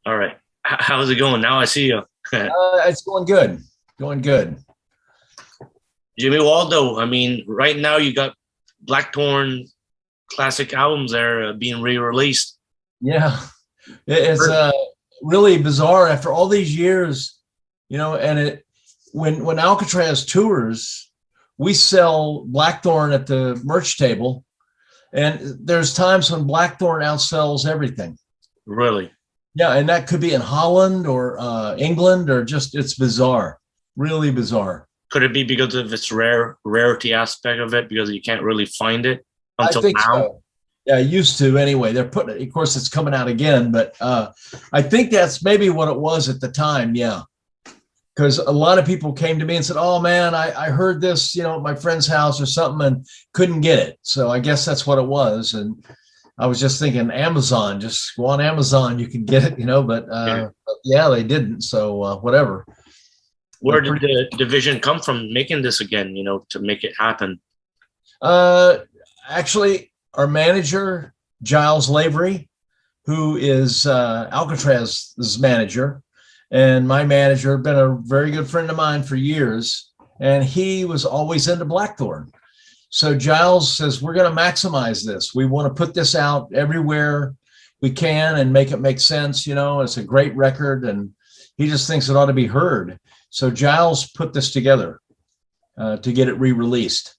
All right. How's it going? Now I see you. It's going good. Going good. Jimmy Waldo. I mean, right now you got Blackthorne classic albums there being re-released. Yeah, it's really bizarre after all these years, And when Alcatrazz tours, we sell Blackthorne at the merch table, and there's times when Blackthorne outsells everything. Really? Yeah, and that could be in Holland or England or just it's bizarre, really bizarre. Could it be because of its rarity aspect of it, because you can't really find it I until think now? so. Yeah, I used to anyway. They're putting it, of course, it's coming out again, but I think that's maybe what it was at the time. Yeah. Because a lot of people came to me and said, "Oh man, I heard this, at my friend's house or something and couldn't get it." So I guess that's what it was. And I was just thinking Amazon, just go on Amazon, you can get it, Yeah. but yeah, they didn't. So whatever. Where did the division come from making this again, to make it happen? Uh, Actually, our manager, Giles Lavery, who is Alcatrazz's manager, and my manager, been a very good friend of mine for years, and he was always into Blackthorne. So Giles says, we're going to maximize this. We want to put this out everywhere we can and make it make sense. It's a great record, and he just thinks it ought to be heard. So Giles put this together to get it re-released.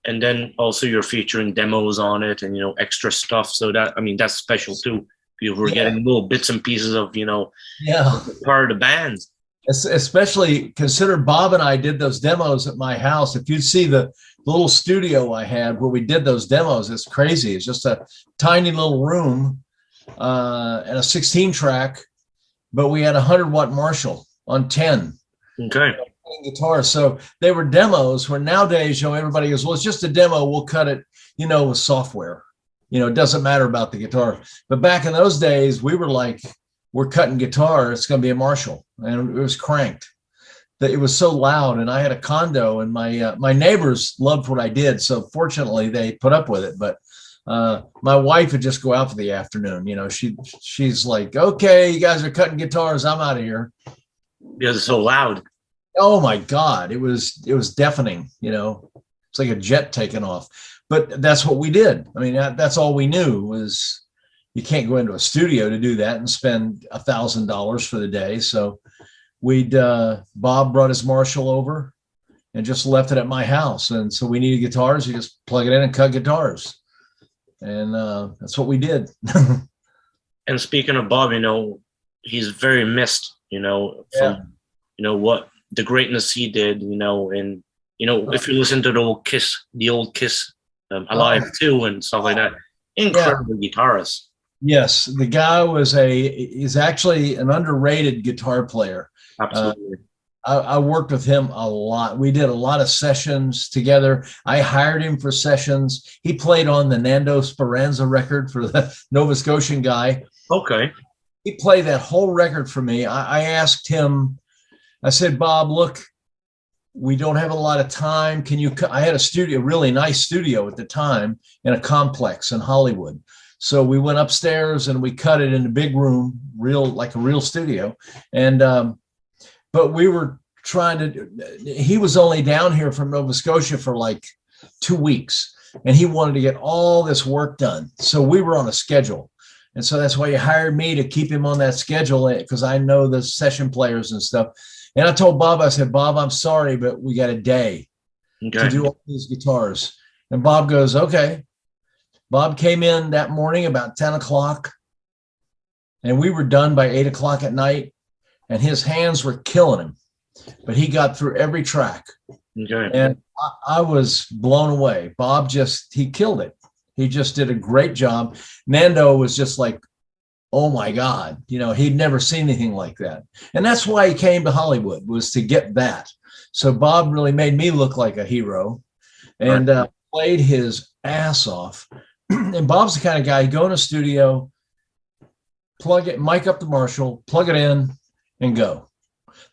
And then also you're featuring demos on it and, extra stuff. So that's special too. People were getting little bits and pieces of, Yeah. part of the band. Especially consider Bob and I did those demos at my house. If you'd see the little studio I had where we did those demos, it's crazy. It's just a tiny little room and a 16 track, but we had a 100-watt Marshall on 10. Okay. Guitars. So they were demos where nowadays, everybody goes, well, it's just a demo. We'll cut it, with software. It doesn't matter about the guitar. But back in those days, we were like, we're cutting guitar. It's going to be a Marshall. And it was cranked. That it was so loud. And I had a condo and my neighbors loved what I did. So fortunately they put up with it. But my wife would just go out for the afternoon. She's like, okay, you guys are cutting guitars. I'm out of here. Because it's so loud. Oh my God. It was deafening, it's like a jet taking off, but that's what we did. I mean, that's all we knew was you can't go into a studio to do that and spend $1,000 for the day. So Bob brought his Marshall over and just left it at my house. And so we needed guitars. You just plug it in and cut guitars. And that's what we did. And speaking of Bob, he's very missed, from, what the greatness he did, and if you listen to the old Kiss Alive too and stuff like that, incredible guitarist. Yes, the guy is actually an underrated guitar player. Absolutely. I worked with him a lot. We did a lot of sessions together. I hired him for sessions. He played on the Nando Speranza record for the Nova Scotian guy. Okay. He played that whole record for me. I asked him, I said, Bob, look, we don't have a lot of time. I had a studio, really nice studio at the time in a complex in Hollywood. So we went upstairs and we cut it in a big room, like a real studio. And, but we were he was only down here from Nova Scotia for like 2 weeks and he wanted to get all this work done. So we were on a schedule. And so that's why he hired me to keep him on that schedule because I know the session players and stuff. And I told Bob, I said, Bob, I'm sorry, but we got a day to do all these guitars. And Bob goes, okay. Bob came in that morning about 10 o'clock and we were done by 8 o'clock at night and his hands were killing him, but he got through every track. Okay. And I was blown away. Bob he killed it. He just did a great job. Nando was just like, oh my God, he'd never seen anything like that. And that's why he came to Hollywood, was to get that. So Bob really made me look like a hero and played his ass off. And Bob's the kind of guy, he'd go in a studio, plug it, mic up the Marshall, plug it in and go.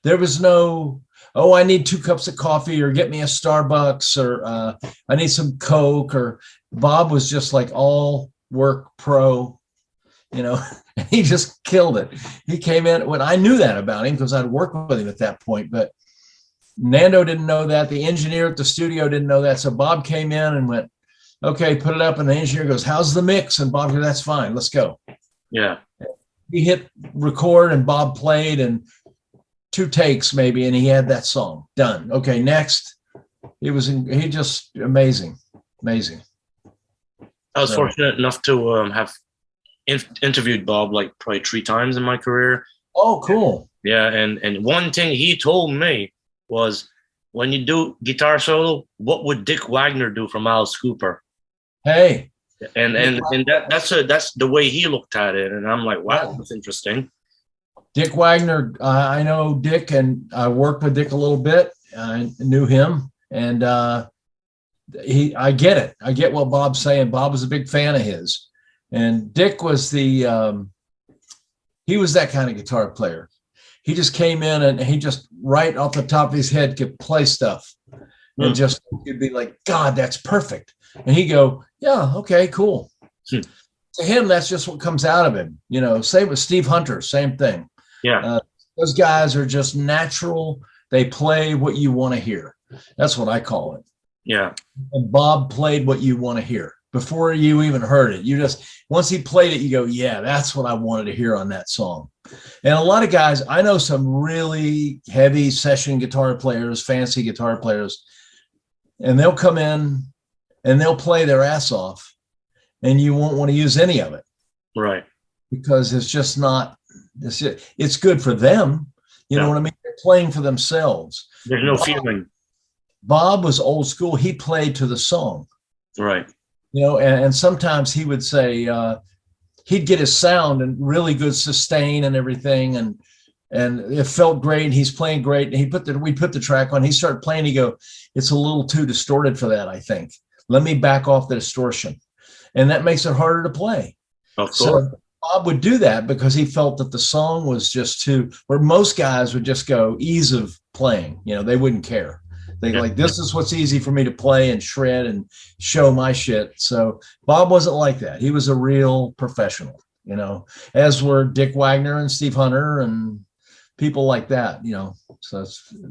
There was no, oh, I need 2 cups of coffee or get me a Starbucks or I need some Coke, or Bob was just like all work pro. you know, and he just killed it. He came in when I knew that about him because I'd worked with him at that point, but Nando didn't know that. The engineer at the studio didn't know that. So Bob came in and went, okay, put it up. And the engineer goes, how's the mix? And Bob goes, that's fine. Let's go. Yeah. He hit record and Bob played and 2 takes maybe. And he had that song done. Okay. Next. He just amazing. Amazing. I was fortunate enough to have interviewed Bob like probably 3 times in my career. Oh, cool. Yeah. And one thing he told me was, when you do guitar solo, what would Dick Wagner do from Alice Cooper? Hey. And that's the way he looked at it. And I'm like, wow, that's interesting. Dick Wagner, I know Dick, and I worked with Dick a little bit. I knew him, and I get it. I get what Bob's saying. Bob was a big fan of his, and Dick was he was that kind of guitar player. He just came in and he just right off the top of his head could play stuff, and just you'd be like, God, that's perfect. And he'd go, yeah, okay, cool. To him, that's just what comes out of him. You know, same with Steve Hunter, same thing. Yeah. Those guys are just natural. They play what you want to hear. That's what I call it. Yeah. And Bob played what you want to hear before you even heard it. You just, once he played it, you go, yeah, that's what I wanted to hear on that song. And a lot of guys, I know some really heavy session guitar players, fancy guitar players, and they'll come in and they'll play their ass off, and you won't want to use any of it. Right. Because it's just not, it's good for them. You know what I mean? They're playing for themselves. There's no feeling. Bob was old school. He played to the song. Right. You know, and sometimes he would say, he'd get his sound and really good sustain and everything. And it felt great. And he's playing great. And we put the track on, he started playing. He go, it's a little too distorted for that, I think. Let me back off the distortion. And that makes it harder to play. Of course. So Bob would do that because he felt that the song was just too, where most guys would just go ease of playing. You know, they wouldn't care. They like, this is what's easy for me to play and shred and show my shit. So Bob wasn't like that. He was a real professional, you know, as were Dick Wagner and Steve Hunter and people like that, you know. So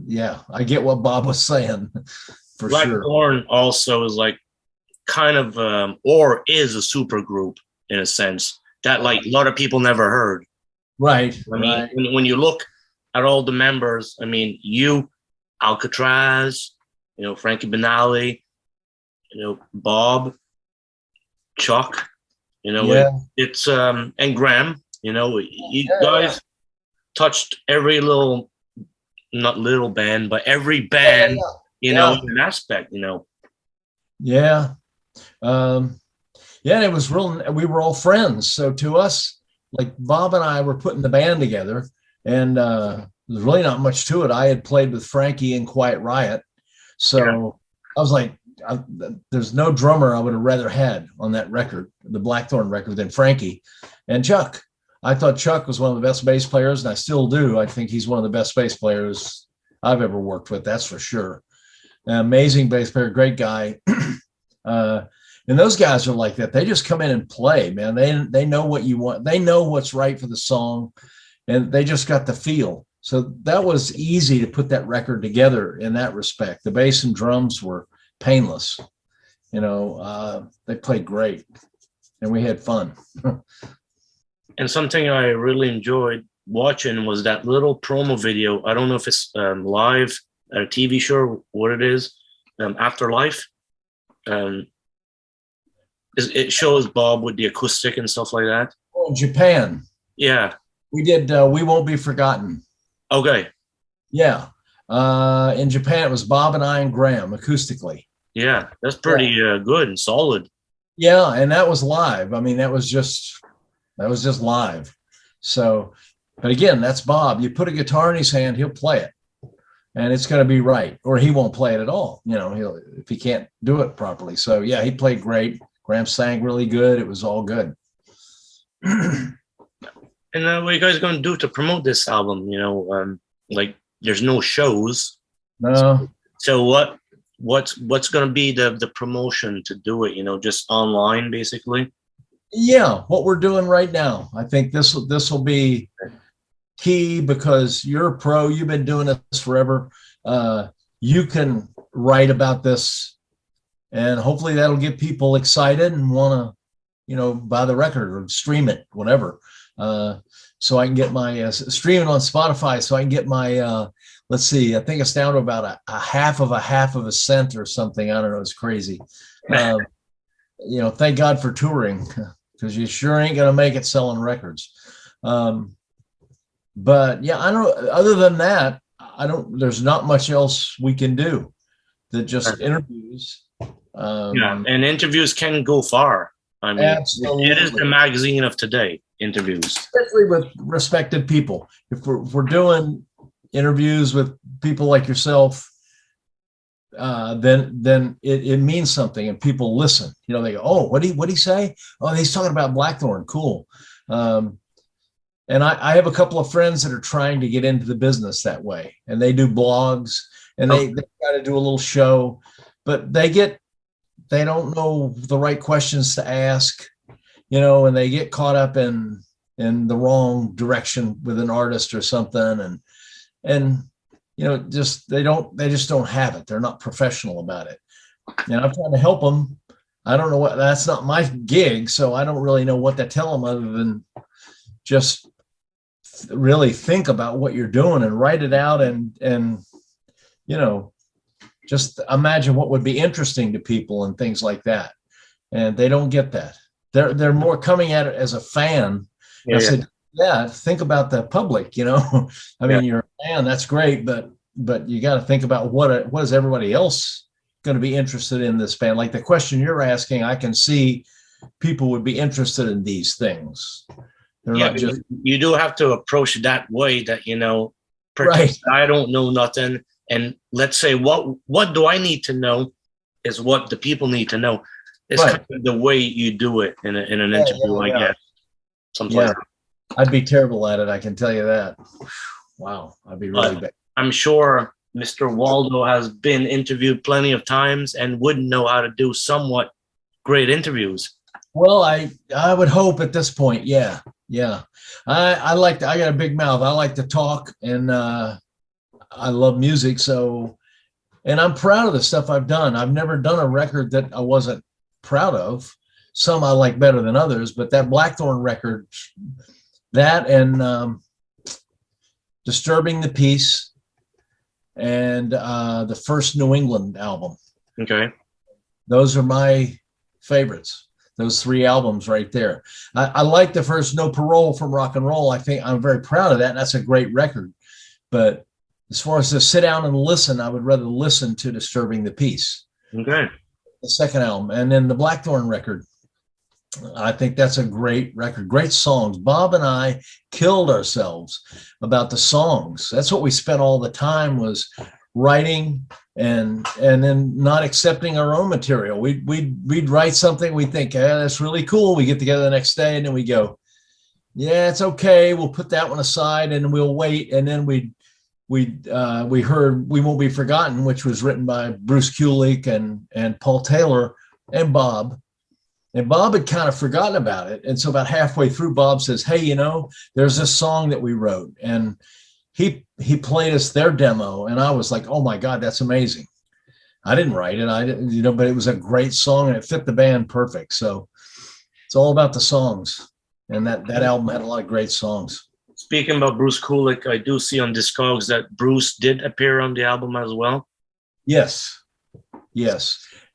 yeah, I get what Bob was saying for sure. Blackthorne also is like kind of or is a super group in a sense that like a lot of people never heard. Right. I mean, when you look at all the members, I mean, Alcatrazz, you know, Frankie Benali, you know, Bob, Chuck, you know, it's and Graham, you know, you guys touched every little, not little band, but every band, you know, in an aspect, you know. Yeah. And it was real, we were all friends. So to us, like Bob and I were putting the band together, and there's really not much to it. I had played with Frankie in Quiet Riot. So I was like, there's no drummer I would have rather had on that record, the Blackthorne record, than Frankie. And Chuck. I thought Chuck was one of the best bass players, and I still do. I think he's one of the best bass players I've ever worked with, that's for sure. An amazing bass player, great guy. And those guys are like that. They just come in and play, man. They know what you want. They know what's right for the song, and they just got the feel. So that was easy to put that record together in that respect. The bass and drums were painless. You know, they played great, and we had fun. And something I really enjoyed watching was that little promo video. I don't know if it's live at a TV show or what it is, Afterlife. It shows Bob with the acoustic and stuff like that. Oh, in Japan. Yeah. We did We Won't Be Forgotten. Okay. Yeah. In Japan, it was Bob and I and Graham acoustically. Yeah, that's pretty good and solid. Yeah, and that was live. I mean, that was just live. So, but again, that's Bob. You put a guitar in his hand, he'll play it, and it's going to be right, or he won't play it at all. You know, if he can't do it properly. So yeah, he played great. Graham sang really good. It was all good. And what are you guys going to do to promote this album? You know, like there's no shows. No. So what's going to be the promotion to do it? You know, just online basically. Yeah, what we're doing right now. I think this will be key because you're a pro. You've been doing this forever. You can write about this, and hopefully that'll get people excited and want to, buy the record or stream it, whatever. So I can get my stream it on Spotify. So I can get my let's see. I think it's down to about a half of a cent or something. I don't know. It's crazy. Thank God for touring because you sure ain't gonna make it selling records. But yeah, I don't. Other than that, I don't. There's not much else we can do. That just interviews. Yeah, and interviews can go far. I mean, absolutely. It is the magazine of today. Interviews, especially with respected people. If we're doing interviews with people like yourself, then it means something, and people listen. They go, "Oh, what he say? Oh, he's talking about Blackthorne. Cool." And I have a couple of friends that are trying to get into the business that way, and they do blogs, and they try to do a little show, but they don't know the right questions to ask, and they get caught up in the wrong direction with an artist or something, and they just don't have it. They're not professional about it, and I'm trying to help them. I don't know that's not my gig, so I don't really know what to tell them other than just really think about what you're doing and write it out, and just imagine what would be interesting to people and things like that. And they don't get that. They're more coming at it as a fan. I said, think about the public, I mean, you're a fan, that's great, but you got to think about what is everybody else going to be interested in this band. Like the question you're asking, I can see people would be interested in these things. They're not just, you do have to approach it that way that, right. I don't know nothing. And let's say, what do I need to know is what the people need to know. It's kind of the way you do it in an interview, I guess. Sometimes. I'd be terrible at it. I can tell you that. Wow. I'd be really bad. I'm sure Mr. Waldo has been interviewed plenty of times and wouldn't know how to do somewhat great interviews. Well, I would hope at this point. Yeah. I got a big mouth. I like to talk, and I love music. So, and I'm proud of the stuff I've done. I've never done a record that I wasn't proud of. Some I like better than others, but that Blackthorne record, that and Disturbing the Peace, and the first New England album. Okay. Those are my favorites. Those 3 albums right there. I like the first No Parole from Rock and Roll. I think I'm very proud of that. That's a great record. But as far as to sit down and listen, I would rather listen to Disturbing the Peace. Okay. The second album. And then the Blackthorne record. I think that's a great record. Great songs. Bob and I killed ourselves about the songs. That's what we spent all the time, was writing and then not accepting our own material. We'd write something, we think, that's really cool. We get together the next day, and then we go, yeah, it's okay. We'll put that one aside and we'll wait. And then we heard We Won't Be Forgotten, which was written by Bruce Kulick and Paul Taylor and Bob. And Bob had kind of forgotten about it. And so about halfway through, Bob says, hey, there's this song that we wrote. And he played us their demo. And I was like, oh my God, that's amazing. I didn't write it. But it was a great song and it fit the band perfect. So it's all about the songs. And that album had a lot of great songs. Speaking about Bruce Kulick, I do see on Discogs that Bruce did appear on the album as well. Yes.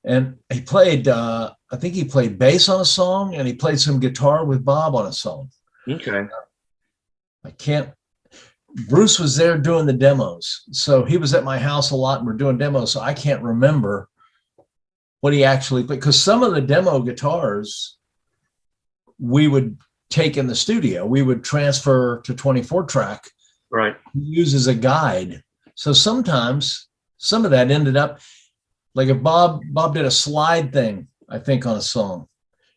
And he played, I think he played bass on a song, and he played some guitar with Bob on a song. Okay. Bruce was there doing the demos. So he was at my house a lot and we're doing demos. So I can't remember what he actually played, because some of the demo guitars we would take in the studio. We would transfer to 24 track. Right. Use as a guide. So sometimes some of that ended up, like if Bob did a slide thing, I think, on a song,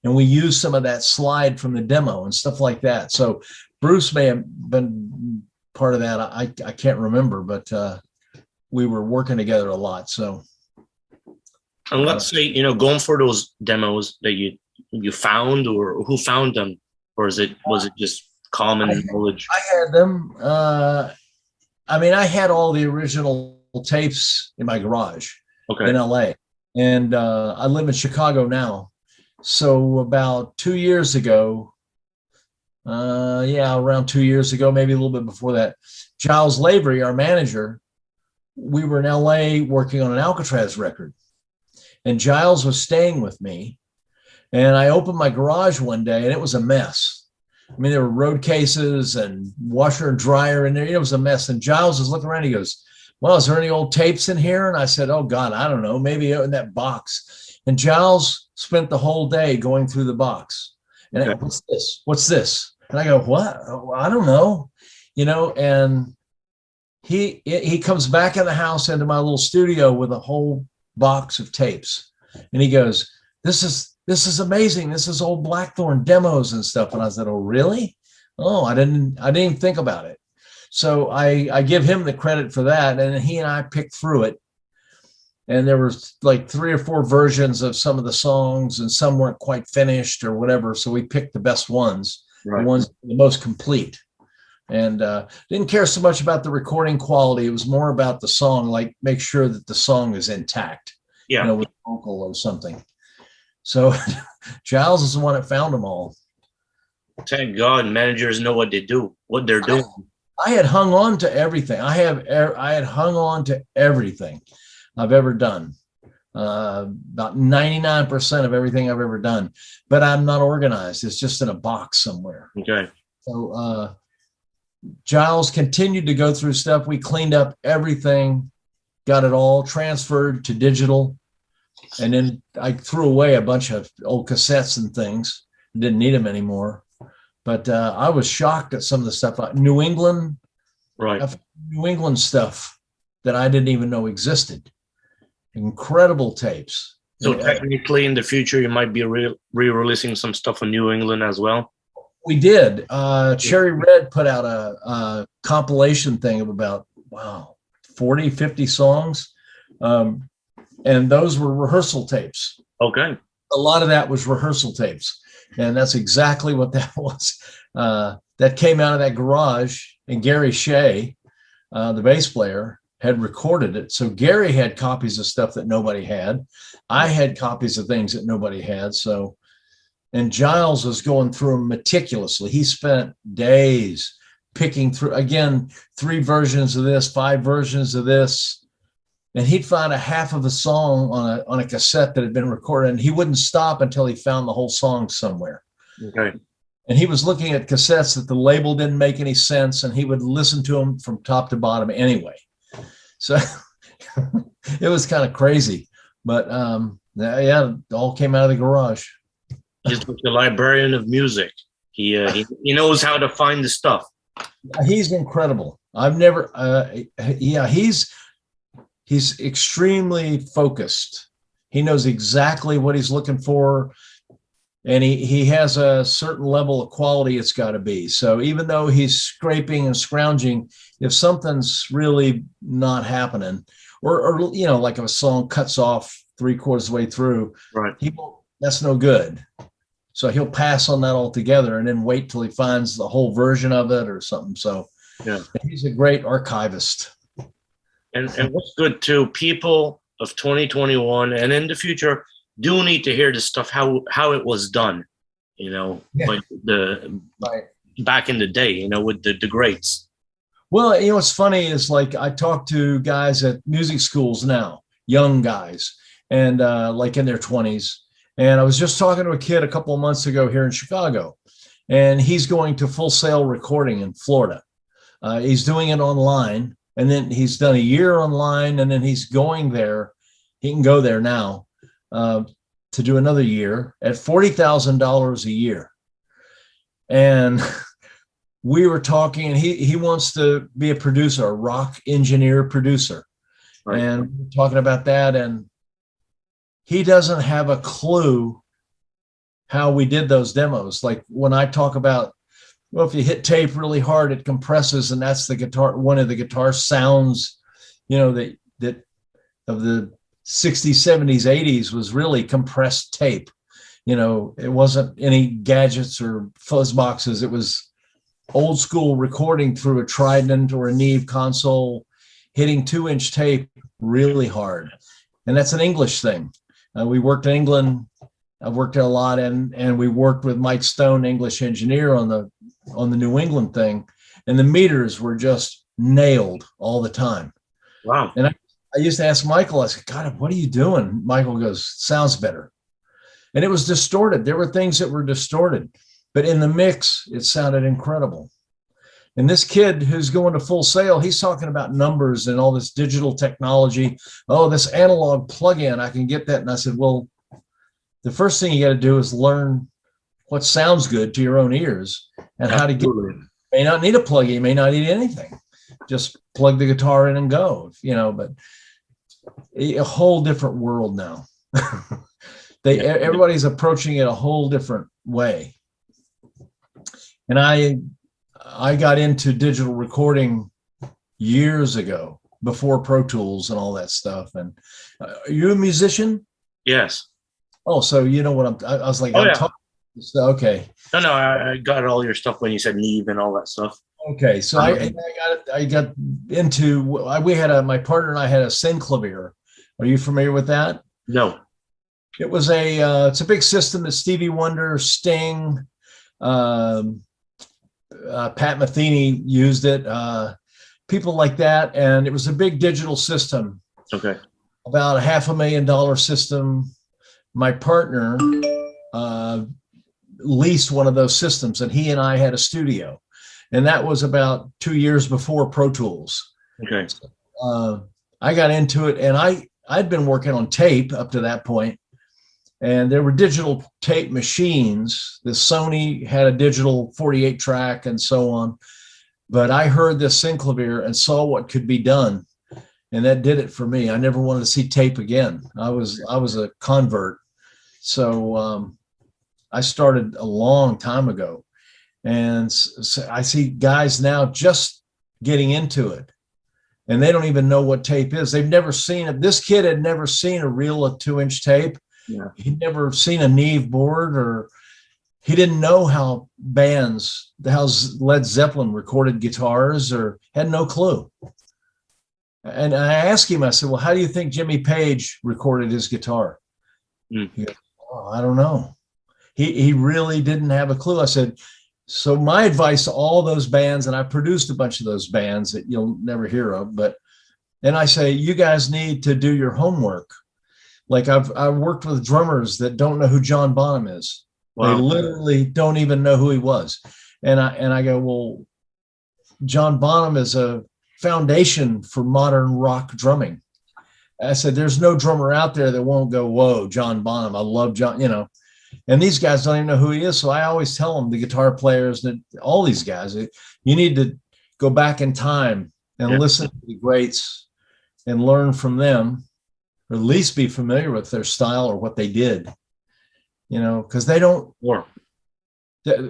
and we used some of that slide from the demo and stuff like that. So Bruce may have been part of that. I can't remember, but we were working together a lot. So, and let's say, going for those demos that you you found, or who found them, or was it just common knowledge? I had them. I had all the original tapes in my garage in LA, and I live in Chicago now. So about 2 years ago, around 2 years ago, maybe a little bit before that, Giles Lavery, our manager, we were in LA working on an Alcatrazz record, and Giles was staying with me. And I opened my garage one day, and it was a mess. I mean, there were road cases and washer and dryer in there. It was a mess. And Giles was looking around. He goes, "Well, is there any old tapes in here?" And I said, "Oh, God, I don't know. Maybe in that box." And Giles spent the whole day going through the box. And I go, "What's this? What's this?" And I go, "What? Oh, I don't know." And he comes back in the house into my little studio with a whole box of tapes. And he goes, This is amazing. This is old Blackthorne demos and stuff." And I said, "Oh, really? Oh, I didn't even think about it." So I give him the credit for that. And he and I picked through it. And there was like 3 or 4 versions of some of the songs, and some weren't quite finished or whatever. So we picked the best ones, the ones the most complete. And didn't care so much about the recording quality. It was more about the song, like make sure that the song is intact, with vocal or something. So Giles is the one that found them all. Thank God managers know what they're doing. I had hung on to everything. I had hung on to everything I've ever done. About 99% of everything I've ever done, but I'm not organized. It's just in a box somewhere. Okay. So Giles continued to go through stuff. We cleaned up everything, got it all transferred to digital. And then I threw away a bunch of old cassettes and things. Didn't need them anymore. But I was shocked at some of the stuff. New England stuff that I didn't even know existed. Incredible tapes. So technically in the future, you might be re-releasing some stuff from New England as well? We did. Cherry Red put out a compilation thing of about, 40, 50 songs. And those were rehearsal tapes. Okay. A lot of that was rehearsal tapes. And that's exactly what that was. That came out of that garage, and Gary Shea, the bass player, had recorded it. So Gary had copies of stuff that nobody had. I had copies of things that nobody had. And Giles was going through them meticulously. He spent days picking through, again, 3 versions of this, 5 versions of this. And he'd find a half of a song on a cassette that had been recorded, and he wouldn't stop until he found the whole song somewhere. Okay. And he was looking at cassettes that the label didn't make any sense, and he would listen to them from top to bottom anyway. So it was kind of crazy. But it all came out of the garage. He's like the librarian of music. He knows how to find the stuff. He's incredible. I've never, he's extremely focused. He knows exactly what he's looking for. And he has a certain level of quality it's got to be. So even though he's scraping and scrounging, if something's really not happening, or like if a song cuts off 3/4 of the way through, that's no good. So he'll pass on that altogether and then wait till he finds the whole version of it or something. So he's a great archivist. And what's good too, people of 2021 and in the future do need to hear this stuff, how it was done, like back in the day, with the greats. Well, what's funny is, like, I talk to guys at music schools now, young guys, and like in their 20s. And I was just talking to a kid a couple of months ago here in Chicago, and he's going to Full Sail Recording in Florida. He's doing it online, and then he's done a year online, and then he's going there. He can go there now to do another year at $40,000 a year. And we were talking, and he wants to be a producer, a rock engineer producer. Right. And we were talking about that, and he doesn't have a clue how we did those demos. Like when I talk about, well, if you hit tape really hard, it compresses, and that's the guitar, one of the guitar sounds, that of the 60s, 70s, 80s was really compressed tape. It wasn't any gadgets or fuzz boxes. It was old school recording through a Trident or a Neve console, hitting 2-inch tape really hard. And that's an English thing. We worked in England. I've worked there a lot, and we worked with Mike Stone, English engineer, on the New England thing, and the meters were just nailed all the time. Wow. And I used to ask Michael, I said, God, what are you doing? Michael goes, sounds better. And it was distorted. There were things that were distorted, but in the mix, it sounded incredible. And this kid who's going to Full Sail, he's talking about numbers and all this digital technology. Oh, this analog plug-in, I can get that. And I said, well, the first thing you got to do is learn what sounds good to your own ears and how to get it. You may not need a plug-in, you may not need anything. Just plug the guitar in and go, but a whole different world now. Everybody's approaching it a whole different way. And I got into digital recording years ago, before Pro Tools and all that stuff. And are you a musician? Yes. Oh, so you know what I was like, okay. No, I got all your stuff when you said Neve and all that stuff. Okay, so I got into, my partner and I had a synclavier. Are you familiar with that? No. It was it's a big system that Stevie Wonder, Sting, Pat Metheny used it, people like that. And it was a big digital system. Okay. About a $500,000 system. My partner leased one of those systems, and he and I had a studio. And that was about 2 years before Pro Tools. Okay. I got into it, and I'd been working on tape up to that point. And there were digital tape machines. The Sony had a digital 48 track and so on. But I heard this synclavier and saw what could be done. And that did it for me. I never wanted to see tape again. I was a convert. So I started a long time ago. And so I see guys now just getting into it. And they don't even know what tape is. They've never seen it. This kid had never seen a reel of 2-inch tape. Yeah. He'd never seen a Neve board, or he didn't know how Led Zeppelin recorded guitars, or had no clue. And I asked him, I said, well, how do you think Jimmy Page recorded his guitar? He goes, oh, I don't know. He really didn't have a clue. I said, so my advice to all those bands, and I produced a bunch of those bands that you'll never hear of, and I say, you guys need to do your homework. Like I've worked with drummers that don't know who John Bonham is. Wow. They literally don't even know who he was. And I go, well, John Bonham is a foundation for modern rock drumming. I said, there's no drummer out there that won't go, whoa, John Bonham. I love John, and these guys don't even know who he is. So I always tell them, the guitar players, that all these guys, you need to go back in time and listen to the greats and learn from them, or at least be familiar with their style or what they did, because they don't,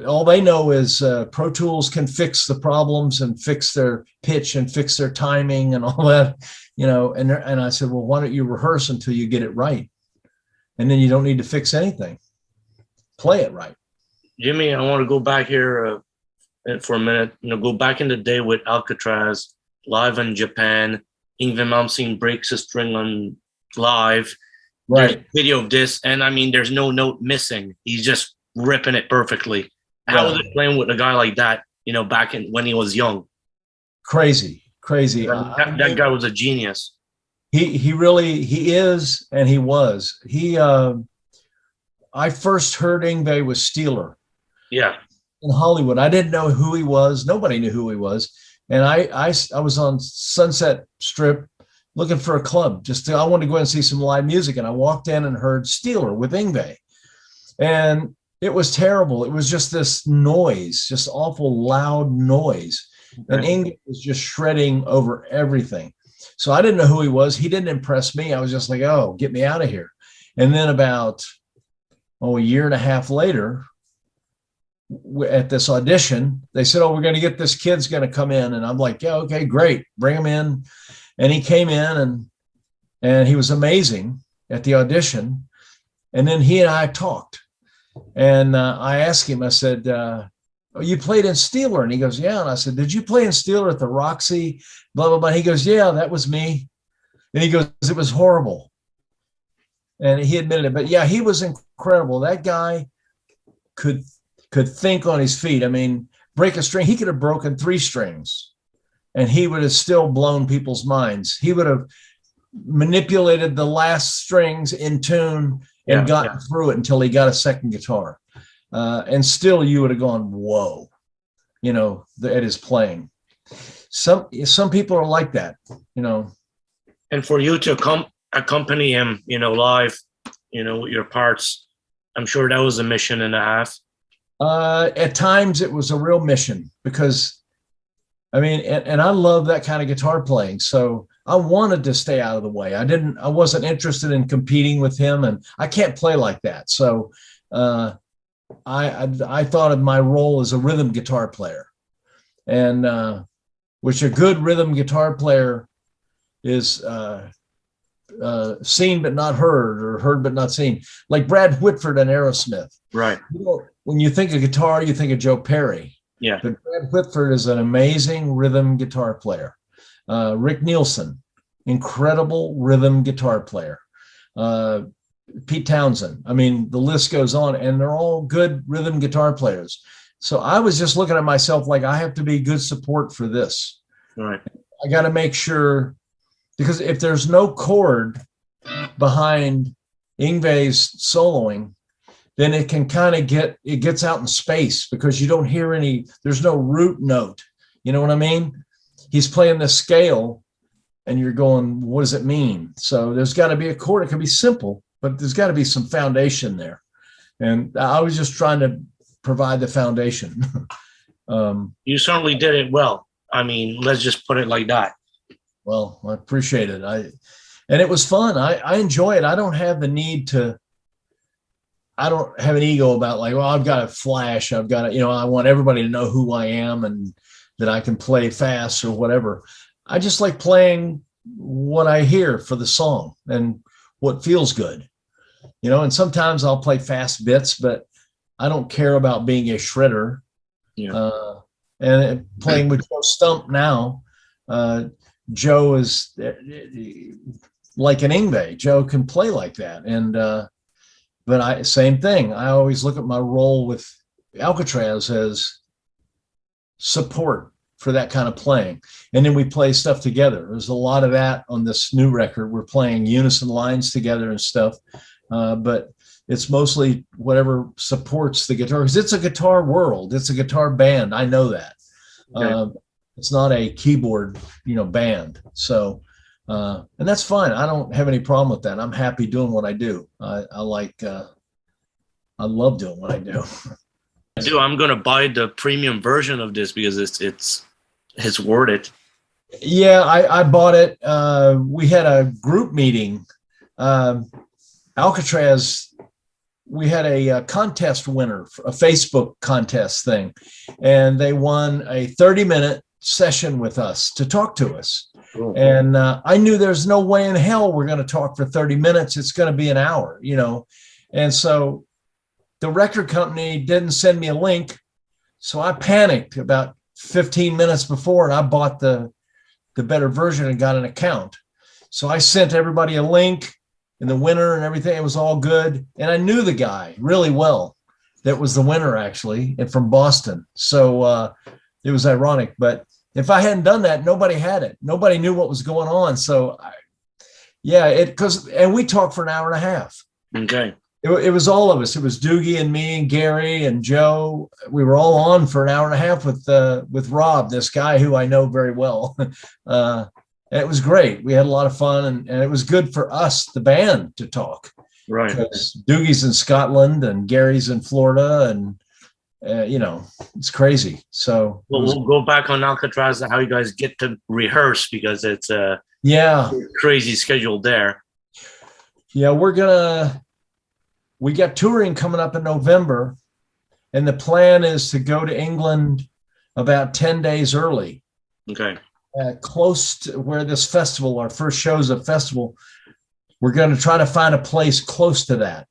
all they know is Pro Tools can fix the problems and fix their pitch and fix their timing and all that, and I said, well, why don't you rehearse until you get it right? And then you don't need to fix anything. Play it right. Jimmy, I want to go back here for a minute, go back in the day with Alcatrazz, live in Japan. Yngwie Malmsteen breaks a string on live. Right. There's video of this, and I mean, there's no note missing. He's just ripping it perfectly. How was it playing with a guy like that, back when he was young? Crazy. That guy was a genius. He is, and he was. I first heard Yngwie with Steeler. Yeah. In Hollywood. I didn't know who he was. Nobody knew who he was. And I was on Sunset Strip looking for a club. I wanted to go and see some live music. And I walked in and heard Steeler with Yngwie. And it was terrible. It was just this noise, just awful loud noise. Okay. And Yngwie was just shredding over everything. So I didn't know who he was. He didn't impress me. I was just like, oh, get me out of here. And then about a year and a half later, at this audition, they said, oh, we're going to get this kid's going to come in. And I'm like, yeah, okay, great. Bring him in. And he came in and he was amazing at the audition. And then he and I talked. And I asked him, I said, oh, you played in Steeler? And he goes, yeah. And I said, did you play in Steeler at the Roxy? Blah, blah, blah. And he goes, yeah, that was me. And he goes, it was horrible. And he admitted it. But yeah, he was incredible. That guy could think on his feet. I mean, break a string. He could have broken 3 strings and he would have still blown people's minds. He would have manipulated the last strings in tune and gotten through it until he got a second guitar. And still you would have gone, whoa, you know, at his playing. Some people are like that, you know. And for you to accompany him, you know, live, you know, your parts, I'm sure that was a mission and a half. At times it was a real mission because, I mean, and I love that kind of guitar playing. So I wanted to stay out of the way. I wasn't interested in competing with him, and I can't play like that. So I thought of my role as a rhythm guitar player, and which a good rhythm guitar player is seen but not heard, or heard but not seen, like Brad Whitford and Aerosmith. Right. You know, when you think of guitar, you think of Joe Perry. Yeah. But Brad Whitford is an amazing rhythm guitar player. Rick Nielsen, incredible rhythm guitar player. Pete Townsend. I mean, the list goes on, and they're all good rhythm guitar players. So I was just looking at myself like, I have to be good support for this. Right. I got to make sure, because if there's no chord behind Yngwie's soloing, then it can kind of gets out in space because you don't hear any, there's no root note. You know what I mean? He's playing the scale and you're going, what does it mean? So there's got to be a chord. It can be simple, but there's got to be some foundation there. And I was just trying to provide the foundation. You certainly did it well. I mean, let's just put it like that. Well, I appreciate it. And it was fun. I enjoy it. I don't have the need to, I don't have an ego about like, well, I've got to flash. I've got to, you know, I want everybody to know who I am and that I can play fast or whatever. I just like playing what I hear for the song and what feels good, you know, and sometimes I'll play fast bits, but I don't care about being a shredder. Yeah. And playing with Joe Stump now, Joe is like an Yngwie. Joe can play like that. And, but same thing. I always look at my role with Alcatrazz as support for that kind of playing. And then we play stuff together. There's a lot of that on this new record. We're playing unison lines together and stuff. But it's mostly whatever supports the guitar, because it's a guitar world. It's a guitar band. I know that. Okay. It's not a keyboard, you know, band. So, and that's fine. I don't have any problem with that. I'm happy doing what I do. I love doing what I do. I'm going to buy the premium version of this because it's worth it. Yeah, I bought it. We had a group meeting. Alcatrazz, we had a contest winner, a Facebook contest thing, and they won a 30-minute session with us to talk to us. Cool. And I knew there's no way in hell we're going to talk for 30 minutes. It's going to be an hour, you know. And so the record company didn't send me a link. So I panicked about 15 minutes before, and I bought the better version and got an account. So I sent everybody a link and the winner and everything. It was all good. And I knew the guy really well. That was the winner, actually, and from Boston. So it was ironic. But if I hadn't done that, nobody had it. Nobody knew what was going on. So, and we talked for an hour and a half. Okay. It was all of us. It was Doogie and me and Gary and Joe. We were all on for an hour and a half with Rob, this guy who I know very well. And it was great. We had a lot of fun, and it was good for us, the band, to talk. Right. Because Doogie's in Scotland and Gary's in Florida, and you know, it's crazy. So we'll go back on Alcatrazz and how you guys get to rehearse, because it's a crazy schedule there. Yeah, we got touring coming up in November, and the plan is to go to England about 10 days early. Okay. Close to where this festival, our first show's a festival. We're going to try to find a place close to that.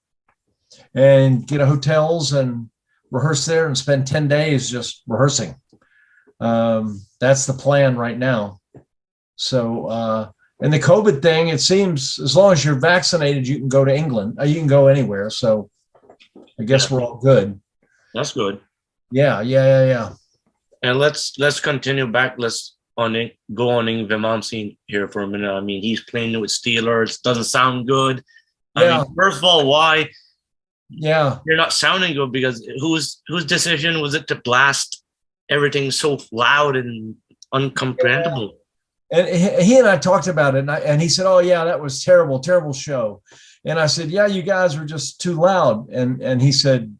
and get a hotels and rehearse there and spend 10 days just rehearsing. That's the plan right now. So, and the COVID thing, it seems as long as you're vaccinated, you can go to England. You can go anywhere. So I guess we're all good. That's good. Yeah. And let's continue back. Let's go on Yngwie Malmsteen here for a minute. I mean, he's playing with Steelers. Doesn't sound good. I mean, first of all, why? Yeah, you're not sounding good, because whose decision was it to blast everything so loud and uncomprehendable? And he and I talked about it, and he said, "Oh yeah, that was terrible, terrible show." And I said, "Yeah, you guys were just too loud." And he said,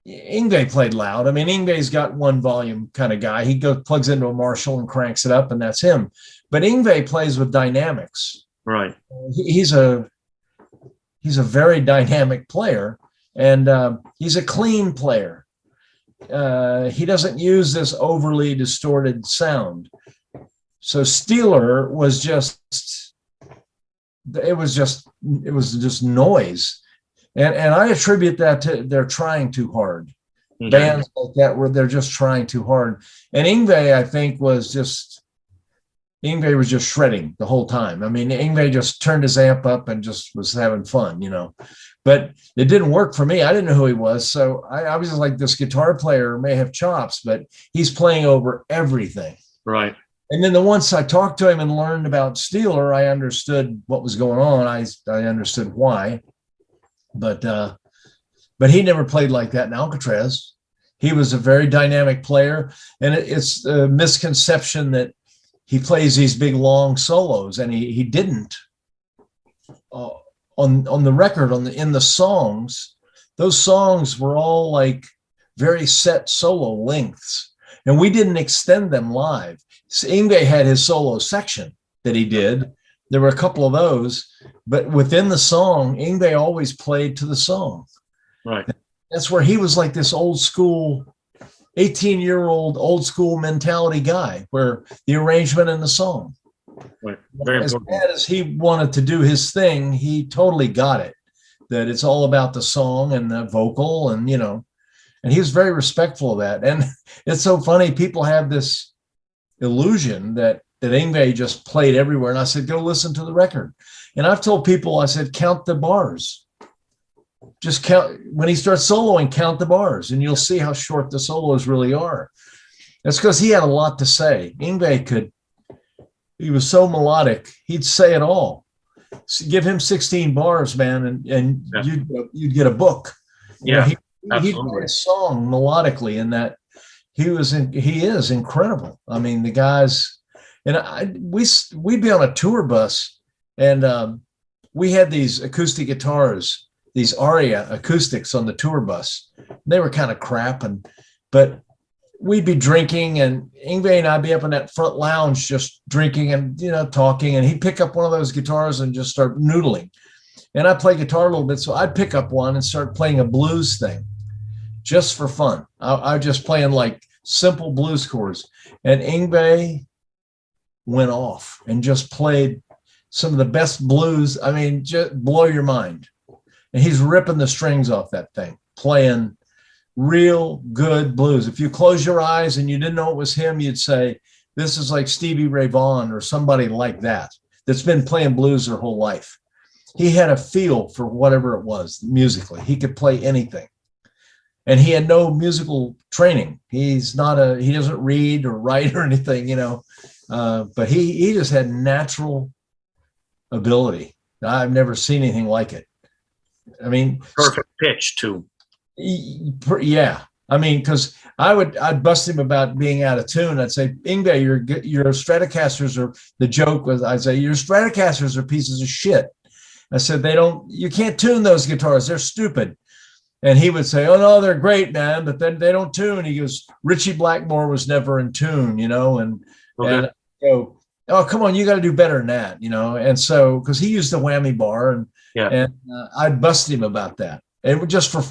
"Yngwie played loud. I mean, Yngwie's got one volume kind of guy. He plugs into a Marshall and cranks it up, and that's him. But Yngwie plays with dynamics. Right. He's a very dynamic player, and he's a clean player. He doesn't use this overly distorted sound. So Steeler was just noise. And I attribute that to they're trying too hard. Mm-hmm. Bands like that where they're just trying too hard. And Yngwie, I think, was just shredding the whole time. I mean, Yngwie just turned his amp up and just was having fun, you know. But it didn't work for me. I didn't know who he was. So I was just like, this guitar player may have chops, but he's playing over everything. Right. And then once I talked to him and learned about Steeler, I understood what was going on. I understood why. But he never played like that in Alcatrazz. He was a very dynamic player. And it's a misconception that he plays these big long solos, and he didn't. On the record, in the songs, those songs were all like very set solo lengths, and we didn't extend them live. So Yngwie had his solo section that he did. There were a couple of those, but within the song, Yngwie always played to the song. Right. That's where he was like this old school, 18-year-old old school mentality guy, where the arrangement and the song. Right. Very as important. bad as he wanted to do his thing, he totally got it. That it's all about the song and the vocal, and you know, and he was very respectful of that. And it's so funny, people have this illusion that Yngwie just played everywhere. And I said, go listen to the record. And I've told people, I said, count the bars. Just count when he starts soloing, count the bars, and you'll see how short the solos really are. That's because he had a lot to say. Yngwie he was so melodic, he'd say it all. So give him 16 bars, man, and you'd get a book. Yeah, he'd write a song melodically, and that he is incredible. I mean, the guys, and we'd be on a tour bus, and we had these acoustic guitars, these Aria acoustics on the tour bus. They were kind of crap, but we'd be drinking, and Yngwie and I'd be up in that front lounge just drinking and, you know, talking, and he'd pick up one of those guitars and just start noodling. And I play guitar a little bit, so I'd pick up one and start playing a blues thing just for fun. I just playing like simple blues chords, and Yngwie went off and just played some of the best blues. I mean, just blow your mind. And he's ripping the strings off that thing, playing real good blues. If you close your eyes and you didn't know it was him, you'd say, this is like Stevie Ray Vaughan or somebody like that that's been playing blues their whole life. He had a feel for whatever it was musically. He could play anything. And he had no musical training. He doesn't read or write or anything, you know, but he just had natural ability. I've never seen anything like it. I mean, perfect pitch too. Yeah. I mean, because I'd bust him about being out of tune. I'd say, Yngwie, your Stratocasters are, the joke was, I'd say, your Stratocasters are pieces of shit. I said, you can't tune those guitars. They're stupid. And he would say, oh no, they're great, man, but then they don't tune. He goes, Richie Blackmore was never in tune, you know, and I go, oh, come on, you got to do better than that, you know. And so, because he used the whammy bar, and I'd bust him about that. And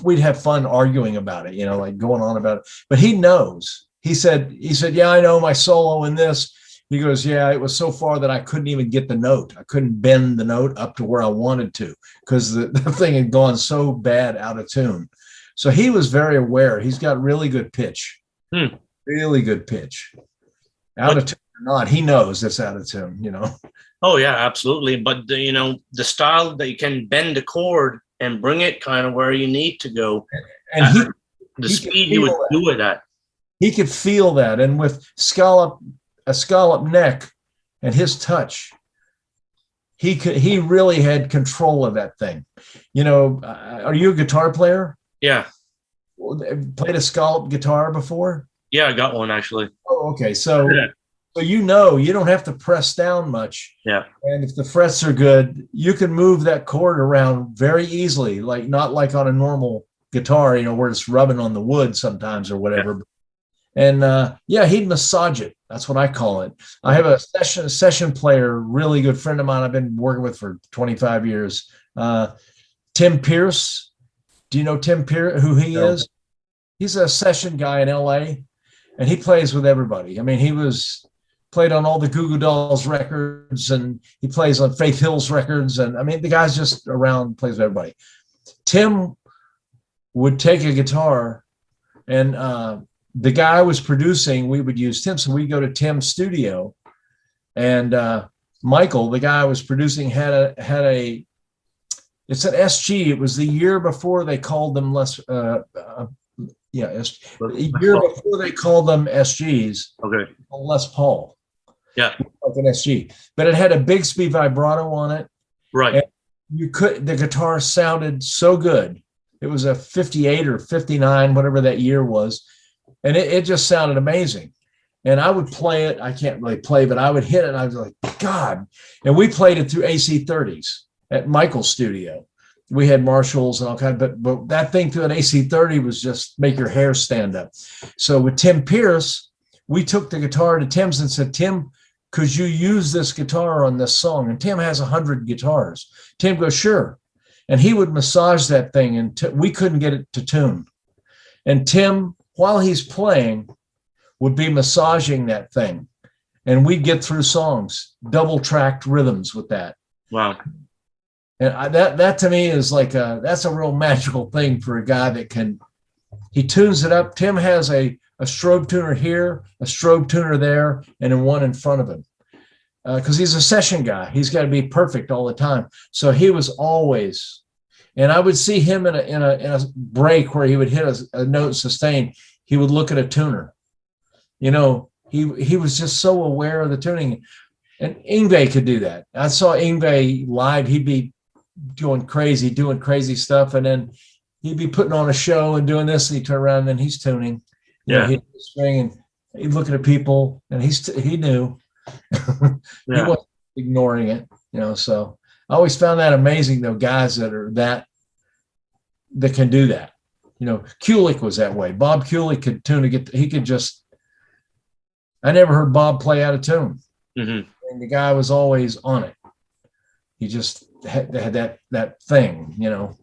we'd have fun arguing about it, you know, like going on about it. But he knows. He said, yeah, I know my solo in this. He goes, yeah, it was so far that I couldn't even get the note. I couldn't bend the note up to where I wanted to because the thing had gone so bad out of tune. So he was very aware. He's got really good pitch, really good pitch. Out of tune or not, he knows it's out of tune, you know. Oh, yeah, absolutely. But, you know, the style that you can bend the chord and bring it kind of where you need to go. And the speed you would do it at. He could feel that. And with a scallop neck and his touch, he really had control of that thing. You know, are you a guitar player? Yeah. Played a scallop guitar before? Yeah, I got one actually. Oh, okay. So you know, you don't have to press down much. Yeah. And if the frets are good, you can move that chord around very easily, like not like on a normal guitar, you know, where it's rubbing on the wood sometimes or whatever. Yeah. And yeah, he'd massage it. That's what I call it. I have a session player, really good friend of mine I've been working with for 25 years. Tim Pierce. Do you know Tim Pierce, who he is? He's a session guy in LA, and he plays with everybody. I mean, he played on all the Goo Goo Dolls records, and he plays on Faith Hill's records. And I mean, the guy's just around, plays with everybody. Tim would take a guitar, and the guy I was producing, we would use Tim. So we'd go to Tim's studio, and Michael, the guy I was producing, had a it's an SG. It was the year before they called them a year before they called them SGs. Okay. Les Paul. Yeah. Like an SG. But it had a big speed vibrato on it. Right. And the guitar sounded so good. It was a 58 or 59, whatever that year was. And it just sounded amazing. And I would play it. I can't really play, but I would hit it. And I was like, God. And we played it through AC30s at Michael's studio. We had Marshalls and all kinds, but that thing through an AC30 was just make your hair stand up. So with Tim Pierce, we took the guitar to Tim's and said, Tim, could you use this guitar on this song? And Tim has 100 guitars. Tim goes, sure. And he would massage that thing, and we couldn't get it to tune. And Tim, while he's playing, would be massaging that thing. And we'd get through songs, double-tracked rhythms with that. Wow. And that to me is like that's a real magical thing for a guy that he tunes it up. Tim has a strobe tuner here, a strobe tuner there, and then one in front of him. Because he's a session guy. He's got to be perfect all the time. So he was always, and I would see him in a break where he would hit a note sustain. He would look at a tuner. You know, he was just so aware of the tuning. And Yngwie could do that. I saw Yngwie live. He'd be doing crazy stuff, and then he'd be putting on a show and doing this, and he'd turn around and then he's tuning. You know, he'd string and he'd look at people, and he knew. He wasn't ignoring it, you know. So I always found that amazing, though, guys that can do that. You know, Kulick was that way. Bob Kulick could tune he could just. I never heard Bob play out of tune. Mm-hmm. And the guy was always on it. He just had that thing, you know.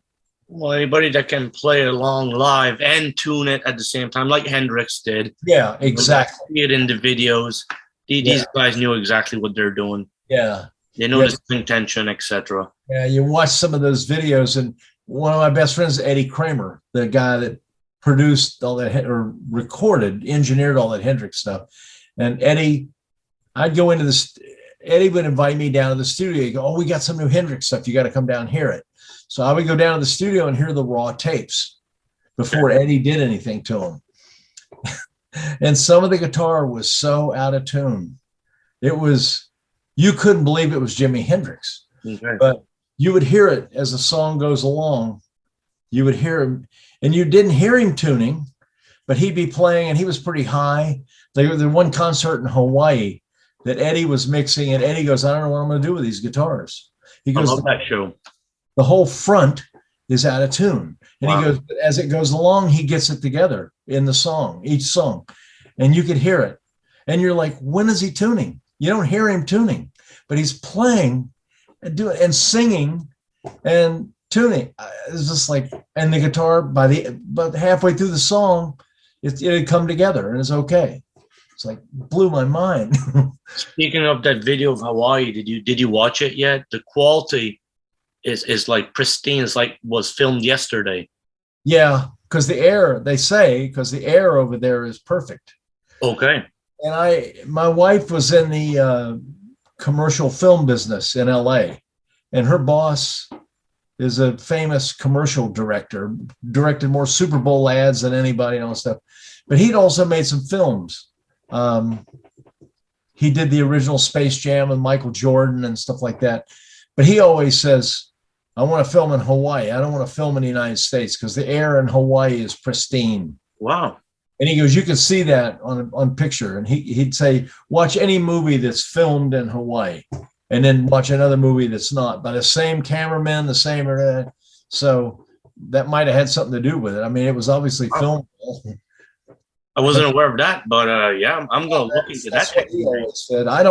Well, anybody that can play along live and tune it at the same time, like Hendrix did. Yeah, exactly. See it in the videos. These guys knew exactly what they're doing. Yeah. They know the string tension, etc. Yeah, you watch some of those videos, and one of my best friends is Eddie Kramer, the guy that produced all that or engineered all that Hendrix stuff. And Eddie, I'd go into this. Eddie would invite me down to the studio. He'd go, oh, we got some new Hendrix stuff. You got to come down and hear it. So I would go down to the studio and hear the raw tapes before Eddie did anything to them. And some of the guitar was so out of tune. You couldn't believe it was Jimi Hendrix. Okay. But you would hear it as the song goes along. You would hear him, and you didn't hear him tuning, but he'd be playing, and he was pretty high. There was one concert in Hawaii that Eddie was mixing, and Eddie goes, I don't know what I'm going to do with these guitars. He goes, I love that show. The whole front is out of tune. And he goes, as it goes along, he gets it together in the song, each song. And you could hear it. And you're like, when is he tuning? You don't hear him tuning, but he's playing and singing and tuning. It's just like, and the guitar, but halfway through the song, it'd come together, and it's okay. It's like blew my mind. Speaking of that video of Hawaii, did you watch it yet? The quality is like pristine. It's like was filmed yesterday. Yeah, because the air, they say, because the air over there is perfect. Okay. And my wife was in the commercial film business in LA, and her boss is a famous commercial director, directed more Super Bowl ads than anybody and all that stuff. But he'd also made some films. He did the original Space Jam with Michael Jordan and stuff like that. But he always says, I want to film in Hawaii. I don't want to film in the United States because the air in Hawaii is pristine. Wow. And he goes, you can see that on picture. And he'd say, watch any movie that's filmed in Hawaii and then watch another movie that's not, by the same cameraman, the same. So that might have had something to do with it. I mean, it was obviously filmed. I wasn't aware of that, but yeah, I'm going to look into that. What he always said. I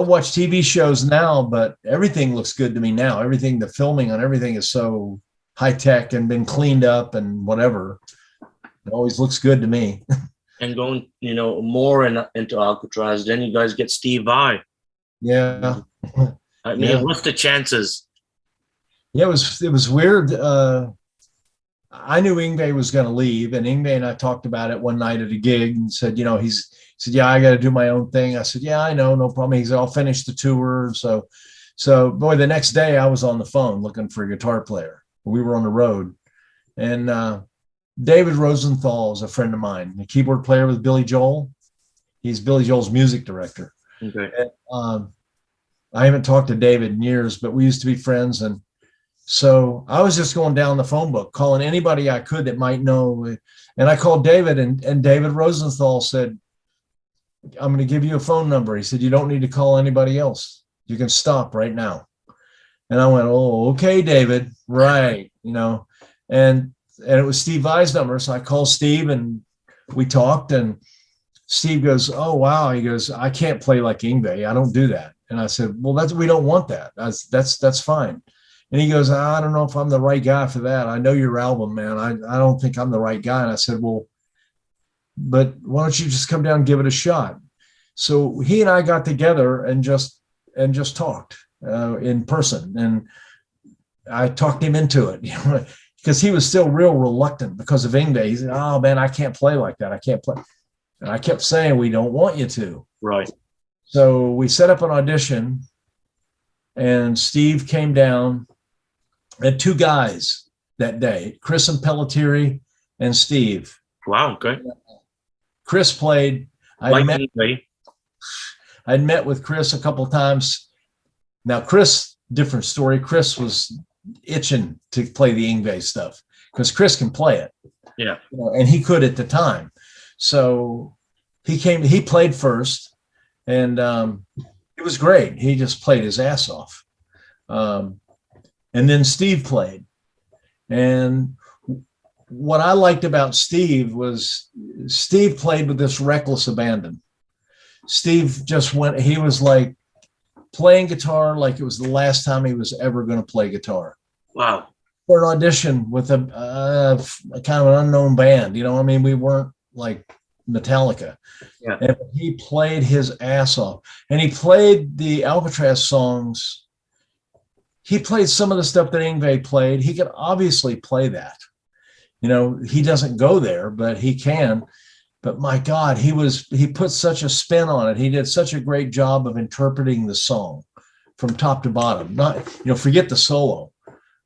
watch TV shows now, but everything looks good to me now. Everything, the filming on everything is so high tech and been cleaned up and whatever. It always looks good to me. And going, more into Alcatrazz, then you guys get Steve Vai. Yeah. I mean, what's the chances? Yeah, it was weird. I knew Yngwie was going to leave, and Yngwie and I talked about it one night at a gig and said, he said, yeah, I got to do my own thing. I said, yeah, I know, no problem. He said, I'll finish the tour. So boy, the next day I was on the phone looking for a guitar player. We were on the road, and David Rosenthal is a friend of mine, a keyboard player with Billy Joel. He's Billy Joel's music director. Okay. And, I haven't talked to David in years, but we used to be friends. And so I was just going down the phone book, calling anybody I could that might know. And I called David, and David Rosenthal said, I'm going to give you a phone number. He said, you don't need to call anybody else. You can stop right now. And I went, oh, okay, David. Right. And it was Steve Vai's number. So I called Steve and we talked, and Steve goes, oh, wow. He goes, I can't play like Yngwie. I don't do that. And I said, well, we don't want that. That's fine. And he goes, I don't know if I'm the right guy for that. I know your album, man. I don't think I'm the right guy. And I said, well, but why don't you just come down and give it a shot? So he and I got together and just talked in person. And I talked him into it, because he was still real reluctant because of Yngwie. He said, oh, man, I can't play like that. I can't play. And I kept saying, we don't want you to. Right. So we set up an audition, and Steve came down. And two guys that day, Chris and Pelletieri and Steve. Wow, okay. Chris played. I'd met with Chris a couple of times. Now, Chris, different story. Chris was itching to play the Yngwie stuff because Chris can play it. Yeah. And he could at the time. So he played first, and it was great. He just played his ass off. And then Steve played. And what I liked about Steve was Steve played with this reckless abandon. Steve just went, he was like playing guitar like it was the last time he was ever going to play guitar. Wow. For an audition with a kind of an unknown band, I mean, we weren't like Metallica. Yeah. And he played his ass off. And he played the Alcatrazz songs. He played some of the stuff that Yngwie played. He could obviously play that. He doesn't go there, but he can. But my God, he put such a spin on it. He did such a great job of interpreting the song from top to bottom. Not, forget the solo.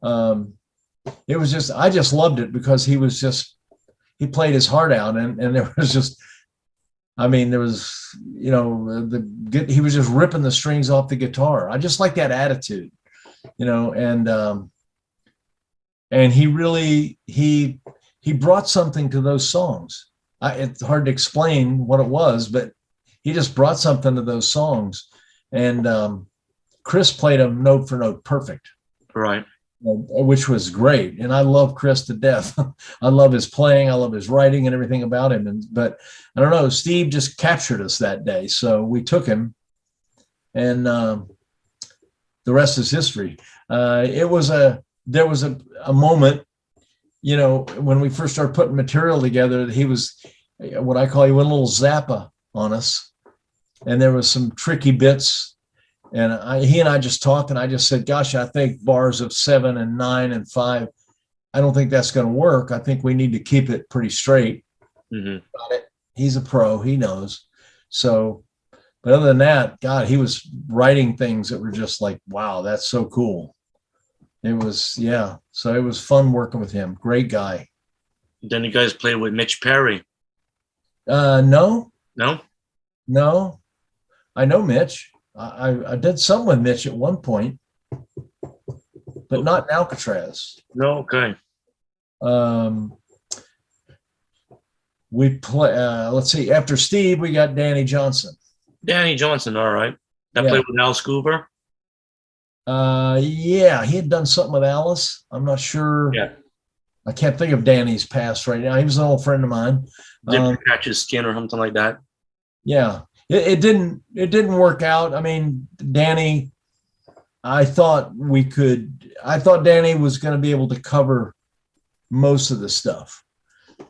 It was just, I just loved it because he played his heart out, and there was just, I mean, there was, he was just ripping the strings off the guitar. I just like that attitude. And he really, he brought something to those songs. It's hard to explain what it was, but he just brought something to those songs. And Chris played them note for note perfect. Right. Which was great. And I love Chris to death. I love his playing. I love his writing and everything about him. But I don't know, Steve just captured us that day. So we took him, and the rest is history. There was a moment, when we first started putting material together, he was what I call, he went a little Zappa on us. And there was some tricky bits. And he and I just talked, and I just said, gosh, I think bars of 7 and 9 and 5, I don't think that's going to work. I think we need to keep it pretty straight. Mm-hmm. He's a pro. He knows. So, but other than that, God, he was writing things that were just like, wow, that's so cool. It was, yeah. So it was fun working with him. Great guy. Then you guys played with Mitch Perry. No. I know Mitch. I did some with Mitch at one point, but not in Alcatrazz. No, okay. We play. Let's see. After Steve, we got Danny Johnson. Danny Johnson, all right. That played with Al Scoover. Yeah, he had done something with Alice. I'm not sure. Yeah, I can't think of Danny's past right now. He was an old friend of mine. Didn't catch his skin or something like that. Yeah, it didn't work out. I mean, Danny, I thought Danny was going to be able to cover most of the stuff,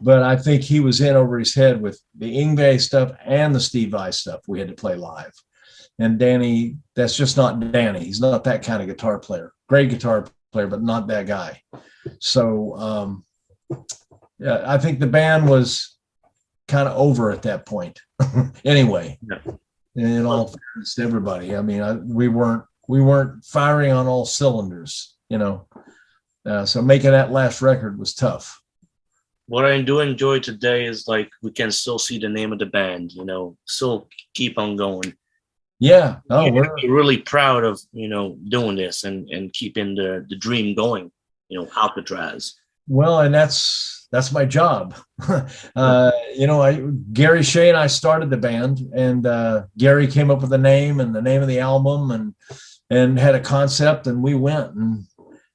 but I think he was in over his head with the Yngwie stuff and the Steve Vai stuff we had to play live. And Danny, that's just not Danny. He's not that kind of guitar player. Great guitar player, but not that guy. So yeah, I think the band was kind of over at that point. Anyway, in all fairness to everybody, I mean, we weren't firing on all cylinders, you know. So making that last record was tough. What I do enjoy today is like we can still see the name of the band, you know, still keep on going. Yeah. Oh, we're really proud of, you know, doing this and keeping the dream going, you know, Alcatrazz. Well, and that's my job. You know, Gary Shea and I started the band, and Gary came up with the name and the name of the album and had a concept, and we went,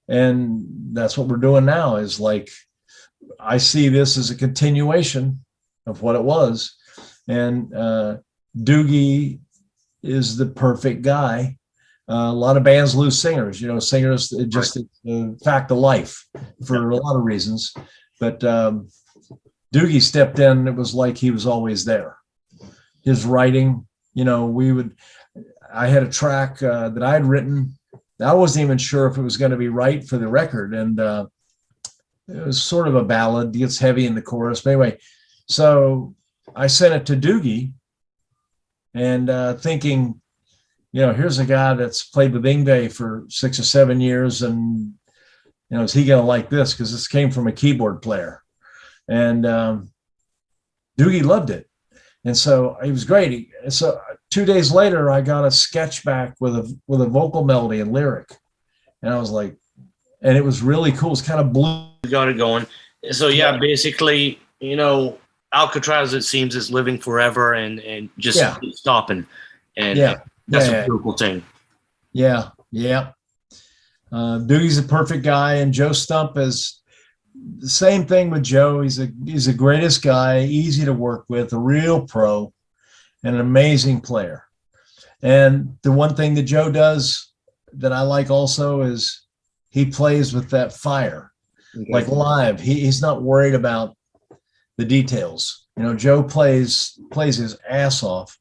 and that's what we're doing now. Is like, I see this as a continuation of what it was, and Doogie is the perfect guy. A lot of bands lose singers, you know, singers, just a fact of life for a lot of reasons. But Doogie stepped in. It was like he was always there. His writing, you know, I had a track that I had written. I wasn't even sure if it was going to be right for the record. And it was sort of a ballad. It gets heavy in the chorus. But anyway, so I sent it to Doogie, and thinking, you know, here's a guy that's played with Yngwie for 6 or 7 years, and, you know, is he going to like this? Because this came from a keyboard player. And Doogie loved it. And so it was great. So 2 days later, I got a sketch back with a vocal melody and lyric. And I was like, and it was really cool. It's kind of blue. Got it going. So, yeah, basically, you know, Alcatrazz, it seems, is living forever and just stopping. And that's a beautiful thing. Yeah. Doogie's a perfect guy, and Joe Stump is the same thing with Joe. He's the greatest guy, easy to work with, a real pro, and an amazing player. And the one thing that Joe does that I like also is he plays with that fire, like live. He's not worried about the details. You know, Joe plays his ass off,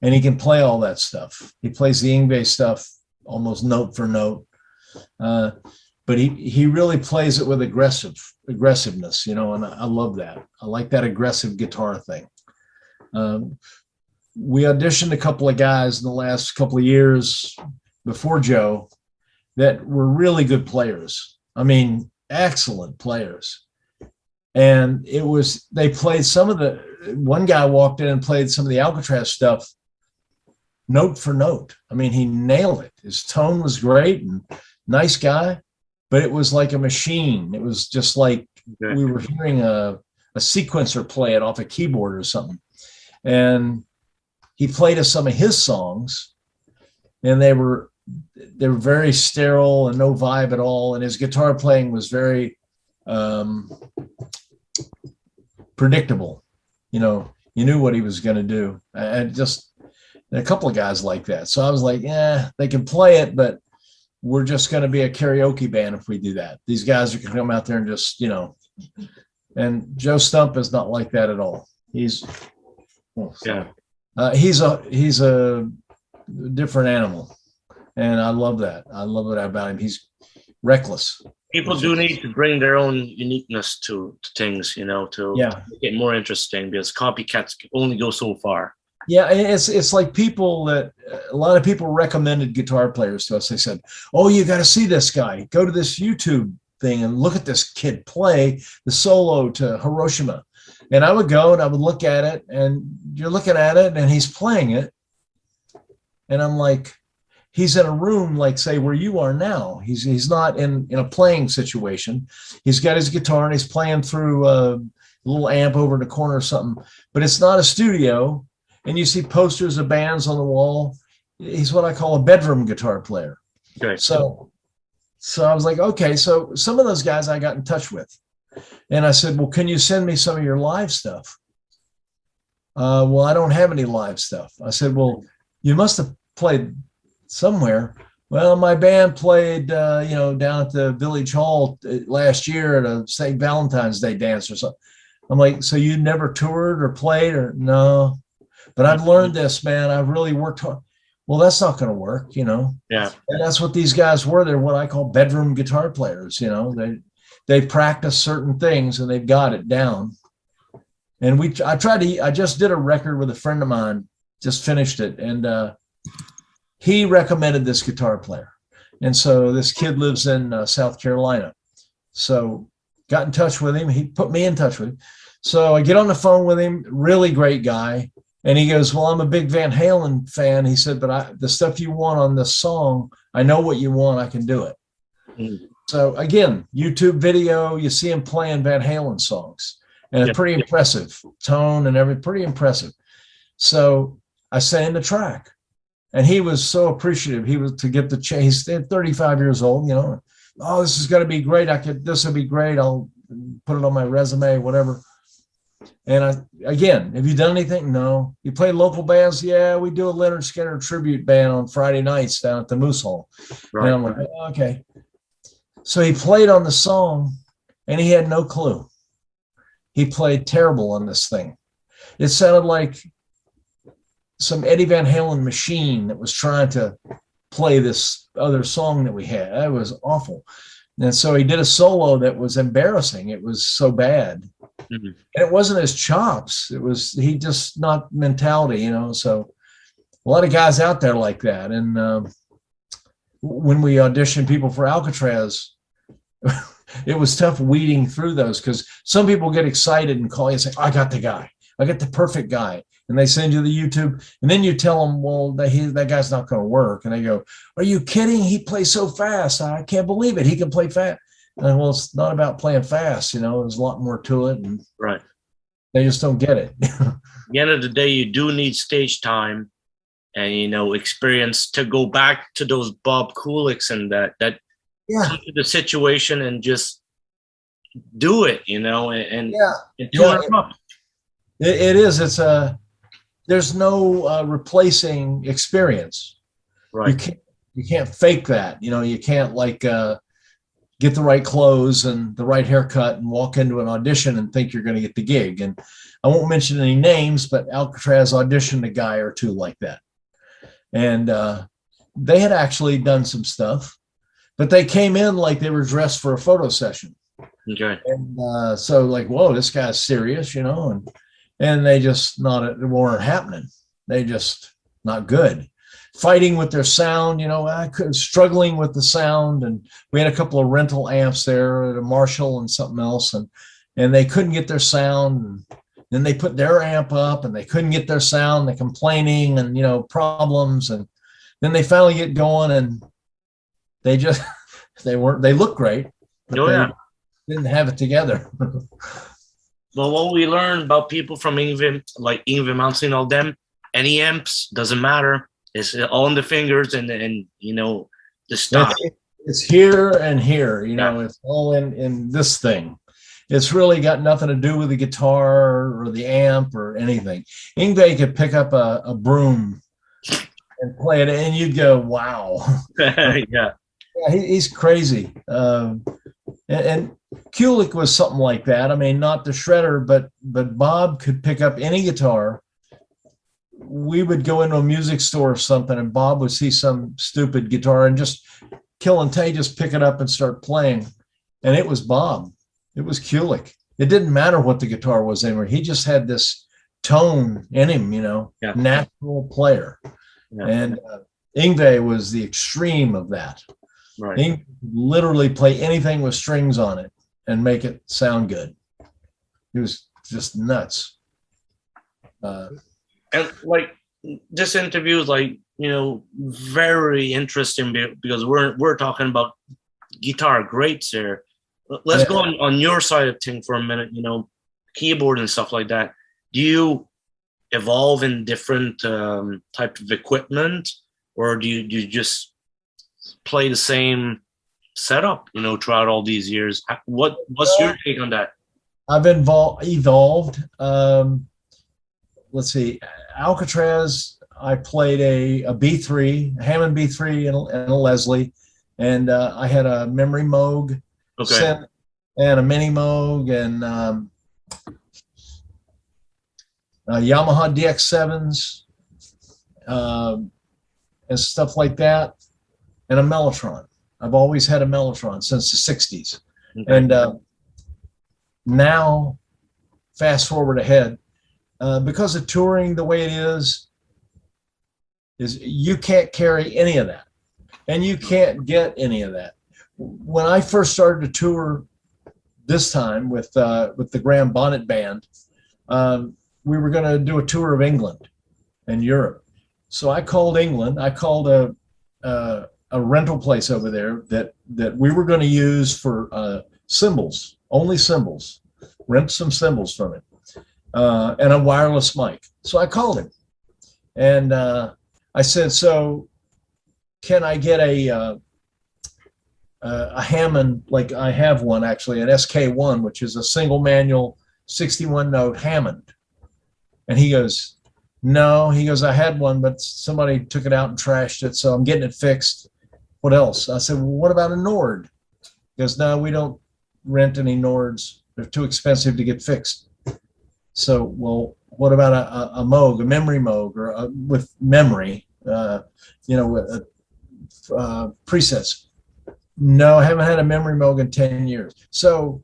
and he can play all that stuff. He plays the Yngwie stuff almost note for note. But he really plays it with aggressiveness, you know, and I love that. I like that aggressive guitar thing. We auditioned a couple of guys in the last couple of years before Joe that were really good players. I mean, excellent players. And they played one guy walked in and played some of the Alcatrazz stuff note for note. I mean, he nailed it. His tone was great and nice guy, but it was like a machine. It was just like we were hearing a sequencer play it off a keyboard or something. And he played us some of his songs, and they were very sterile and no vibe at all. And his guitar playing was very predictable. You know, you knew what he was going to do. And just a couple of guys like that. So I was like, yeah, they can play it, but we're just going to be a karaoke band if we do that. These guys are going to come out there and just, you know. And Joe Stump is not like that at all. He's a different animal, and I love that. I love it about him. He's reckless. People do need to bring their own uniqueness to things, to make it more interesting, because copycats can only go so far. Yeah, it's like a lot of people recommended guitar players to us. They said, "Oh, you got to see this guy. Go to this YouTube thing and look at this kid play the solo to Hiroshima." And I would go and I would look at it, and you're looking at it, and he's playing it, and I'm like, he's in a room like, say, where you are now. He's not in a playing situation. He's got his guitar and he's playing through a little amp over in the corner or something. But it's not a studio. And you see posters of bands on the wall. He's what I call a bedroom guitar player. Okay. So I was like, okay. So some of those guys I got in touch with. And I said, well, can you send me some of your live stuff? Well, I don't have any live stuff. I said, well, you must have played somewhere. Well, my band played, down at the Village Hall last year at a St. Valentine's Day dance or something. I'm like, so you never toured or played? Or no, but I've learned this, man. I've really worked hard. Well, that's not going to work, Yeah. And that's what these guys were. They're what I call bedroom guitar players. They practice certain things and they've got it down. And I just did a record with a friend of mine, just finished it. And, he recommended this guitar player. And so this kid lives in South Carolina. So got in touch with him. He put me in touch with him. So I get on the phone with him, really great guy. And he goes, well, I'm a big Van Halen fan. He said, but the stuff you want on this song, I know what you want. I can do it. Mm. So again, YouTube video, you see him playing Van Halen songs. And it's pretty impressive. Tone and everything, pretty impressive. So I sent him the track. And he was so appreciative. He was to get the chance. He's 35 years old, Oh, this is going to be great. This will be great. I'll put it on my resume, whatever. And again, have you done anything? No. You play local bands? Yeah, we do a Leonard Skinner tribute band on Friday nights down at the Moose Hall. Right. And I'm like, okay. So he played on the song and he had no clue. He played terrible on this thing. It sounded like some Eddie Van Halen machine that was trying to play this other song that we had. That was awful. And so he did a solo that was embarrassing. It was so bad. Mm-hmm. And it wasn't his chops. He just not mentality, So a lot of guys out there like that. And when we auditioned people for Alcatrazz, it was tough weeding through those because some people get excited and call you and say, I got the guy. I got the perfect guy. And they send you the YouTube, and then you tell them, well, that guy's not going to work. And they go, are you kidding? He plays so fast. I can't believe it. He can play fast. And well, it's not about playing fast. There's a lot more to it. And right. They just don't get it. At the end of the day, you do need stage time and, experience to go back to those Bob Kulicks and that come to the situation and just do it, and tune it up. It is. There's no replacing experience. Right. You can't fake that. You can't get the right clothes and the right haircut and walk into an audition and think you're going to get the gig. And I won't mention any names, but Alcatrazz auditioned a guy or two like that. And they had actually done some stuff, but they came in like they were dressed for a photo session. Okay. And so like, whoa, this guy's serious, and they just weren't happening. They just not good. Fighting with their sound, struggling with the sound. And we had a couple of rental amps there at a Marshall and something else. And they couldn't get their sound. And then they put their amp up and they couldn't get their sound. They're complaining and, problems. And then they finally get going and they look great. But they didn't have it together. Well, what we learned about people from Yngwie, like Yngwie Malmsteen, all them, any amps, doesn't matter. It's all in the fingers and the style. It's here and here, It's all in this thing. It's really got nothing to do with the guitar or the amp or anything. Yngwie could pick up a broom and play it, and you'd go, wow. Yeah. He's crazy. And Kulick was something like that. I mean, not the shredder, but Bob could pick up any guitar we would go into a music store or something, and Bob would see some stupid guitar and just Kill and Tay just pick it up and start playing. And it was Bob. It was Kulick. It didn't matter what the guitar was anymore. He just had this tone in him, you know, natural player. Yeah. And Yngwie was the extreme of that. Right. Yngwie could literally play anything with strings on it and make it sound good. He was just nuts. And like this interview is like, you know, very interesting because we're talking about guitar greats here. Let's go on your side of things for a minute, you know, keyboard and stuff like that. Do you evolve in different type of equipment, or do you just play the same setup, you know, throughout all these years? What's your take on that? I've evolved. Let's see, Alcatrazz, I played a B3, a Hammond B3 and a Leslie, and I had a memory Moog synth and a mini Moog and Yamaha DX7s and stuff like that, and a Mellotron. I've always had a Mellotron since the 60s. Okay. And now, fast forward ahead, because of touring the way it is you can't carry any of that, and you can't get any of that. When I first started to tour this time with the Graham Bonnet Band, we were going to do a tour of England and Europe. So I called England. I called a rental place over there that we were going to use for cymbals, only cymbals, rent some cymbals from it, and a wireless mic. So I called him, and I said, so can I get a Hammond, like I have one actually, an SK1, which is a single manual 61 note Hammond? And he goes, no. He goes, I had one, but somebody took it out and trashed it, so I'm getting it fixed. What else? I said, well, what about a Nord? He goes, no, we don't rent any Nords. They're too expensive to get fixed. So, well, what about a Moog, a memory Moog, or with memory, you know, with presets? No, I haven't had a memory Moog in 10 years. So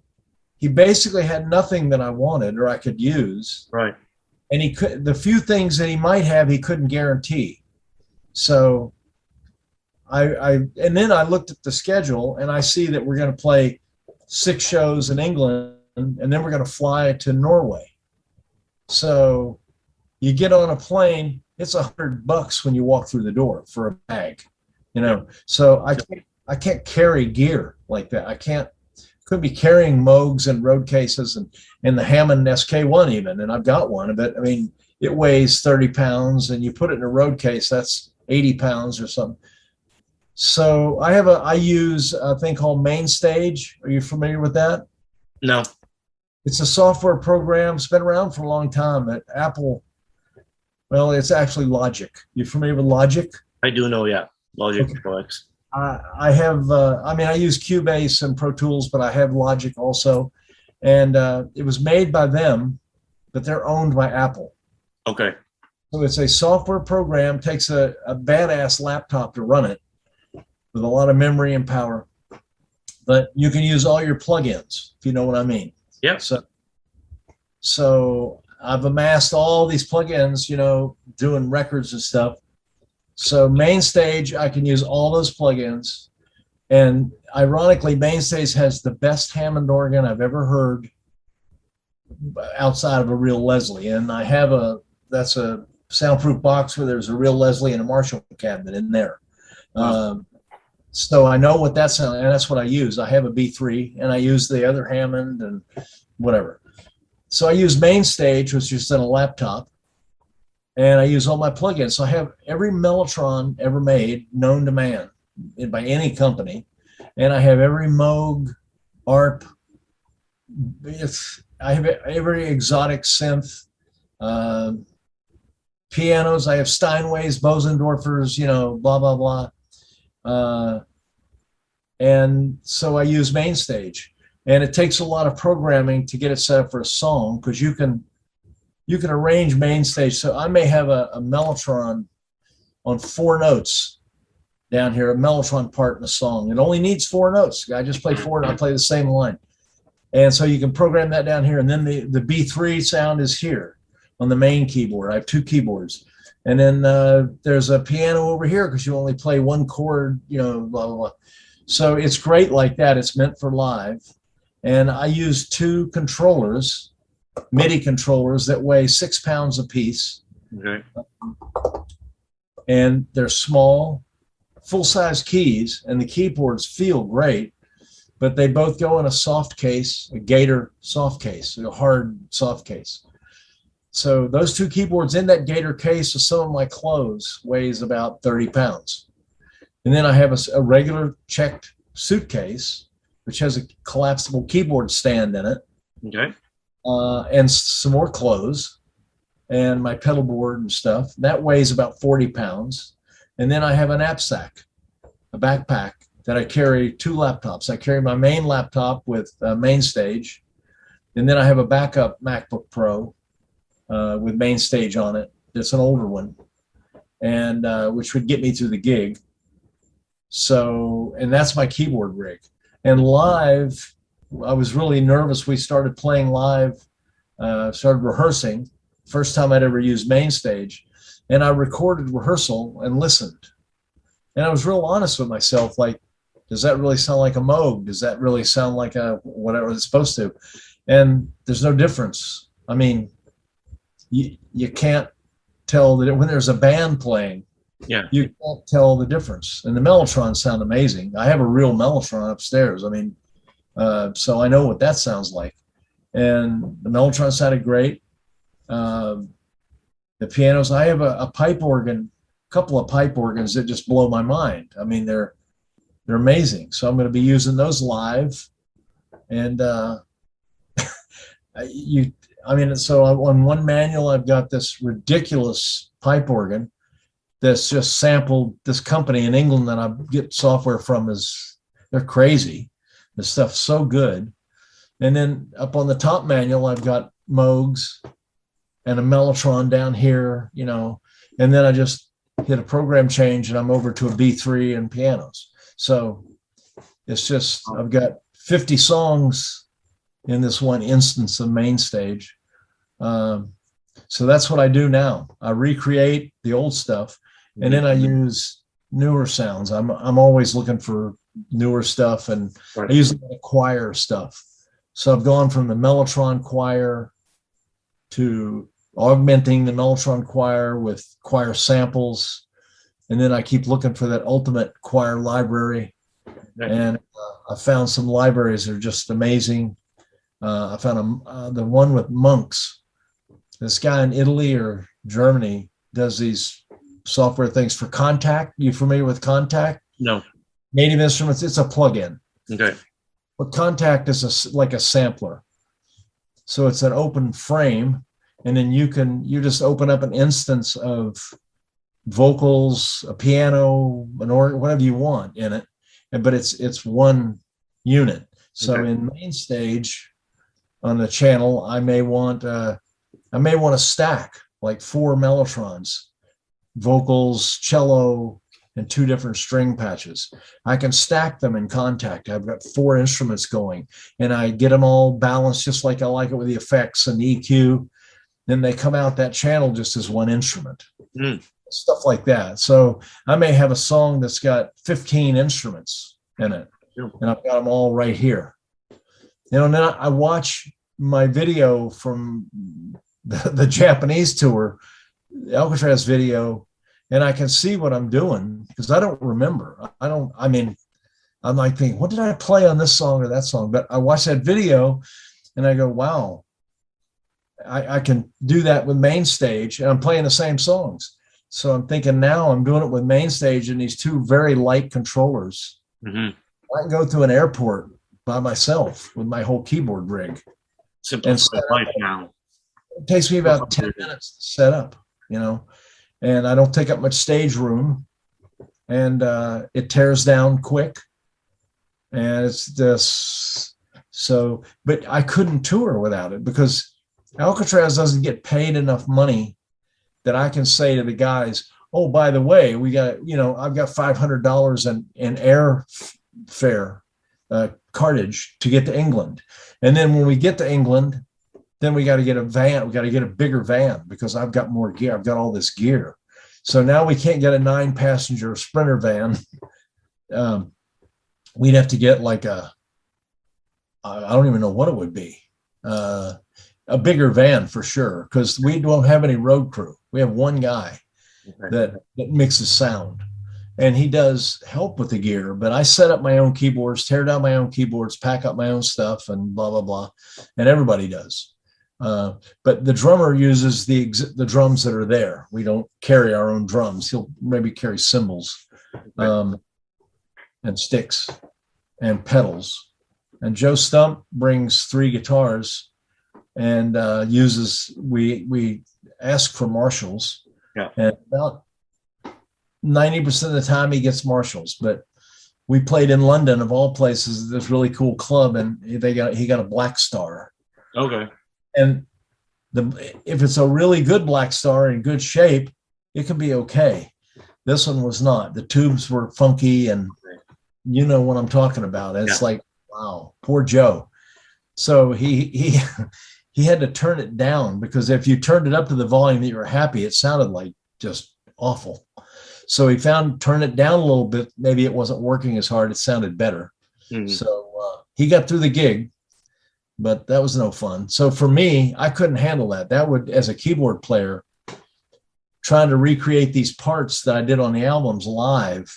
he basically had nothing that I wanted or I could use. Right. And he could, the few things that he might have, he couldn't guarantee. So and then I looked at the schedule and I see that we're going to play 6 shows in England and then we're going to fly to Norway. So you get on a plane, it's $100 when you walk through the door for a bag, you know. So I can't carry gear like that. Couldn't be carrying Moogs and road cases and the Hammond SK1 even, and I've got one. But I mean, it weighs 30 pounds, and you put it in a road case, that's 80 pounds or something. So I use a thing called MainStage. Are you familiar with that? No. It's a software program. It's been around for a long time at Apple. Well, it's actually Logic. You familiar with Logic? I do know, yeah. Logic products. I have, I use Cubase and Pro Tools, but I have Logic also. And it was made by them, but they're owned by Apple. Okay. So it's a software program, takes a badass laptop to run it with a lot of memory and power. But you can use all your plugins, if you know what I mean. Yeah. So I've amassed all these plugins, you know, doing records and stuff. So MainStage, I can use all those plugins. And ironically, MainStage has the best Hammond organ I've ever heard outside of a real Leslie. And I have that's a soundproof box where there's a real Leslie and a Marshall cabinet in there. Wow. So I know what that sounds, and that's what I use. I have a B3 and I use the other Hammond and whatever. So I use MainStage, which is just on a laptop. And I use all my plugins. So I have every Mellotron ever made, known to man, by any company. And I have every Moog, ARP. I have every exotic synth. Pianos, I have Steinways, Bosendorfers, you know, blah, blah, blah. And so I use MainStage. And it takes a lot of programming to get it set up for a song, because you can you can arrange main stage. So I may have a mellotron on 4 notes down here, a mellotron part in a song. It only needs 4 notes. I just play 4 and I play the same line. And so you can program that down here. And then the B3 sound is here on the main keyboard. I have 2 keyboards. And then there's a piano over here because you only play 1 chord, you know, blah, blah, blah. So it's great like that. It's meant for live. And I use 2 controllers, MIDI controllers that weigh 6 pounds apiece. Okay. And they're small, full-size keys, and the keyboards feel great, but they both go in a soft case, a Gator soft case, a hard soft case. So those 2 keyboards in that Gator case with some of my clothes weighs about 30 pounds. And then I have a regular checked suitcase, which has a collapsible keyboard stand in it. Okay. And some more clothes and my pedal board and stuff. That weighs about 40 pounds. And then I have a knapsack, a backpack that I carry 2 laptops. I carry my main laptop with main stage. And then I have a backup MacBook Pro with main stage on it. It's an older one, and which would get me through the gig. So, and that's my keyboard rig. And live, I was really nervous. We started playing live, started rehearsing. First time I'd ever used main stage. And I recorded rehearsal and listened. And I was real honest with myself, like, does that really sound like a Moog? Does that really sound like a whatever it's supposed to? And there's no difference. I mean, you can't tell that when there's a band playing, yeah, you can't tell the difference. And the mellotrons sound amazing. I have a real mellotron upstairs. I mean, so I know what that sounds like. And the mellotron sounded great. The pianos, I have a pipe organ, a couple of pipe organs that just blow my mind. I mean, they're amazing. So I'm going to be using those live. And so on one manual, I've got this ridiculous pipe organ that's just sampled. This company in England that I get software from they're crazy. The stuff's so good. And then up on the top manual, I've got Moogs and a mellotron down here, you know, and then I just hit a program change and I'm over to a B3 and pianos. So it's just, I've got 50 songs in this one instance of main stage. So that's what I do now. I recreate the old stuff and then I use newer sounds. I'm always looking for newer stuff, and I use the choir stuff. So I've gone from the mellotron choir to augmenting the mellotron choir with choir samples. And then I keep looking for that ultimate choir library. And I found some libraries that are just amazing. I found the one with monks. This guy in Italy or Germany does these software things for Contact. You familiar with Contact? No. Native Instruments, it's a plugin. Okay. But Contact is like a sampler. So it's an open frame, and then you just open up an instance of vocals, a piano, an organ, whatever you want in it. But it's one unit. So in main stage on the channel, I may want a stack, like 4 mellotrons, vocals, cello, and 2 different string patches. I can stack them in Contact. I've got 4 instruments going, and I get them all balanced just like I like it with the effects and EQ. Then they come out that channel just as one instrument. Stuff like that. So I may have a song that's got 15 instruments in it, and I've got them all right here. You know, and then I watch my video from the Japanese tour, the Alcatrazz video, and I can see what I'm doing because I don't remember. I'm like thinking, what did I play on this song or that song? But I watch that video and I go, wow, I can do that with main stage, and I'm playing the same songs. So I'm thinking now I'm doing it with main stage and these 2 very light controllers. I can go through an airport by myself with my whole keyboard rig. Simple life now. It takes me about 10 minutes to set up, you know, and I don't take up much stage room, and it tears down quick. And it's this. So, but I couldn't tour without it because Alcatrazz doesn't get paid enough money that I can say to the guys, oh, by the way, we got, I've got $500 in airfare cartage to get to England. And then when we get to England, then we got to get a van. We got to get a bigger van because I've got more gear. I've got all this gear. So now we can't get a 9-passenger Sprinter van. We'd have to get like I don't even know what it would be. A bigger van for sure, because we don't have any road crew. We have one guy that mixes sound, and he does help with the gear, but I set up my own keyboards, tear down my own keyboards, pack up my own stuff, and blah, blah, blah. And everybody does. But the drummer uses the drums that are there. We don't carry our own drums. He'll maybe carry cymbals and sticks and pedals. And Joe Stump brings 3 guitars and we ask for Marshalls. Yeah. And about 90% of the time he gets Marshalls, but we played in London, of all places, this really cool club, and he got a Black Star. Okay. And if it's a really good Black Star in good shape, it can be okay. This one was not. The tubes were funky, and you know what I'm talking about. It's like, wow, poor Joe. So he had to turn it down, because if you turned it up to the volume that you were happy, it sounded like just awful. So he turn it down a little bit. Maybe it wasn't working as hard. It sounded better. Mm-hmm. So he got through the gig, but that was no fun. So for me, I couldn't handle that. That would, as a keyboard player, trying to recreate these parts that I did on the albums live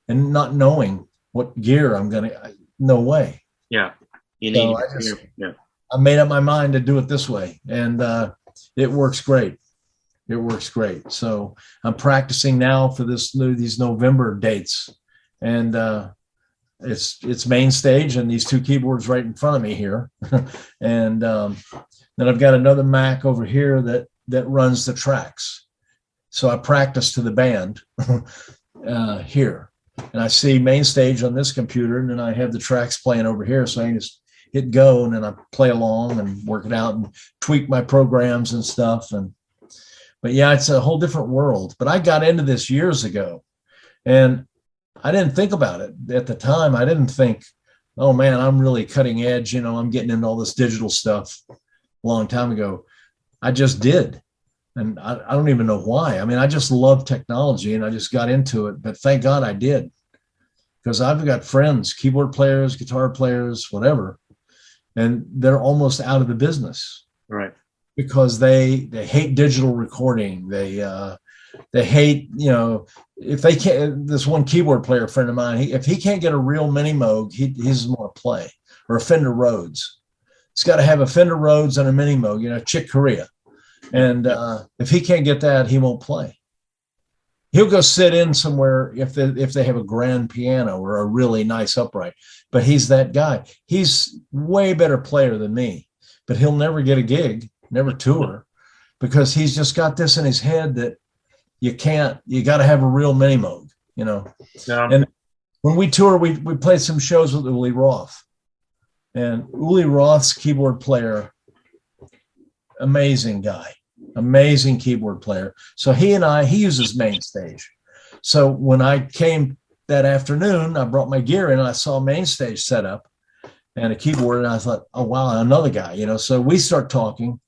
and not knowing what gear I'm going to, no way. Yeah. I made up my mind to do it this way, and it works great. It works great. So I'm practicing now for these November dates, and it's main stage and these 2 keyboards right in front of me here. And then I've got another Mac over here that runs the tracks. So I practice to the band here, and I see main stage on this computer, and then I have the tracks playing over here. So I can just hit go, and then I play along and work it out and tweak my programs and stuff. But yeah, it's a whole different world. But I got into this years ago, and I didn't think about it at the time. I didn't think, oh man, I'm really cutting edge. I'm getting into all this digital stuff a long time ago. I just did. And I don't even know why. I mean, I just love technology, and I just got into it. But thank God I did, because I've got friends, keyboard players, guitar players, whatever, and they're almost out of the business. Right. Because they hate digital recording. They hate, if they can't, this one keyboard player friend of mine, if he can't get a real mini Moog, he doesn't want to play, or a Fender Rhodes. He's got to have a Fender Rhodes and a mini Moog, Chick Corea. And if he can't get that, he won't play. He'll go sit in somewhere if they have a grand piano or a really nice upright. But he's that guy. He's way better player than me, but he'll never get a gig, never tour, because he's just got this in his head that you got to have a real mini Moog, Yeah. And when we tour, we played some shows with Uli Roth, and Uli Roth's keyboard player, amazing guy, amazing keyboard player. So he uses main stage. So when I came that afternoon, I brought my gear in, and I saw main stage set up and a keyboard, and I thought, oh wow, another guy, So we start talking.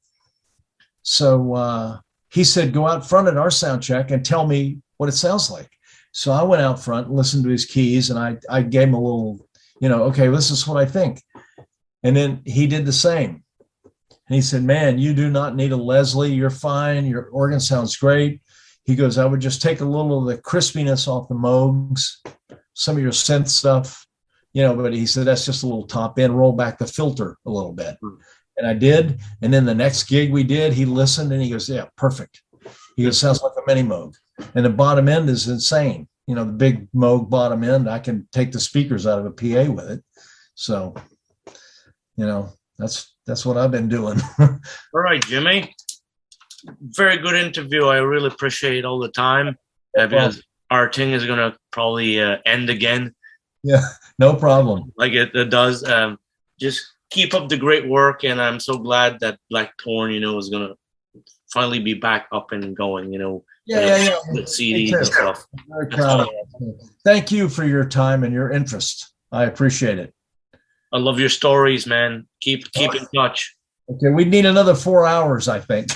So he said, go out front at our sound check and tell me what it sounds like. So I went out front and listened to his keys, and I gave him a little, okay, this is what I think. And then he did the same. And he said, man, you do not need a Leslie. You're fine. Your organ sounds great. He goes, I would just take a little of the crispiness off the Moogs, some of your synth stuff, but he said, that's just a little top end, roll back the filter a little bit. And I did. And then the next gig we did, he listened and he goes, yeah, perfect. He goes, sounds like a mini Moog. And the bottom end is insane. The big Moog bottom end, I can take the speakers out of a PA with it. So, that's what I've been doing. All right, Jimmy. Very good interview. I really appreciate all the time. Because our thing is going to probably end again. Yeah, no problem. Like it does. Just keep up the great work, and I'm so glad that Blackthorne, is gonna finally be back up and going. Yeah. With CDs and stuff. I'm very proud of that. Thank you for your time and your interest. I appreciate it. I love your stories, man. Keep in touch. Okay, we need another 4 hours, I think.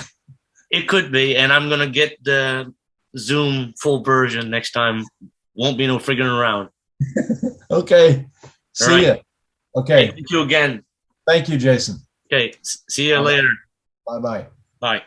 It could be, and I'm gonna get the Zoom full version next time. Won't be no frigging around. Okay. See ya. Okay. Hey, thank you again. Thank you, Jason. Okay. See you later. Bye-bye. Bye.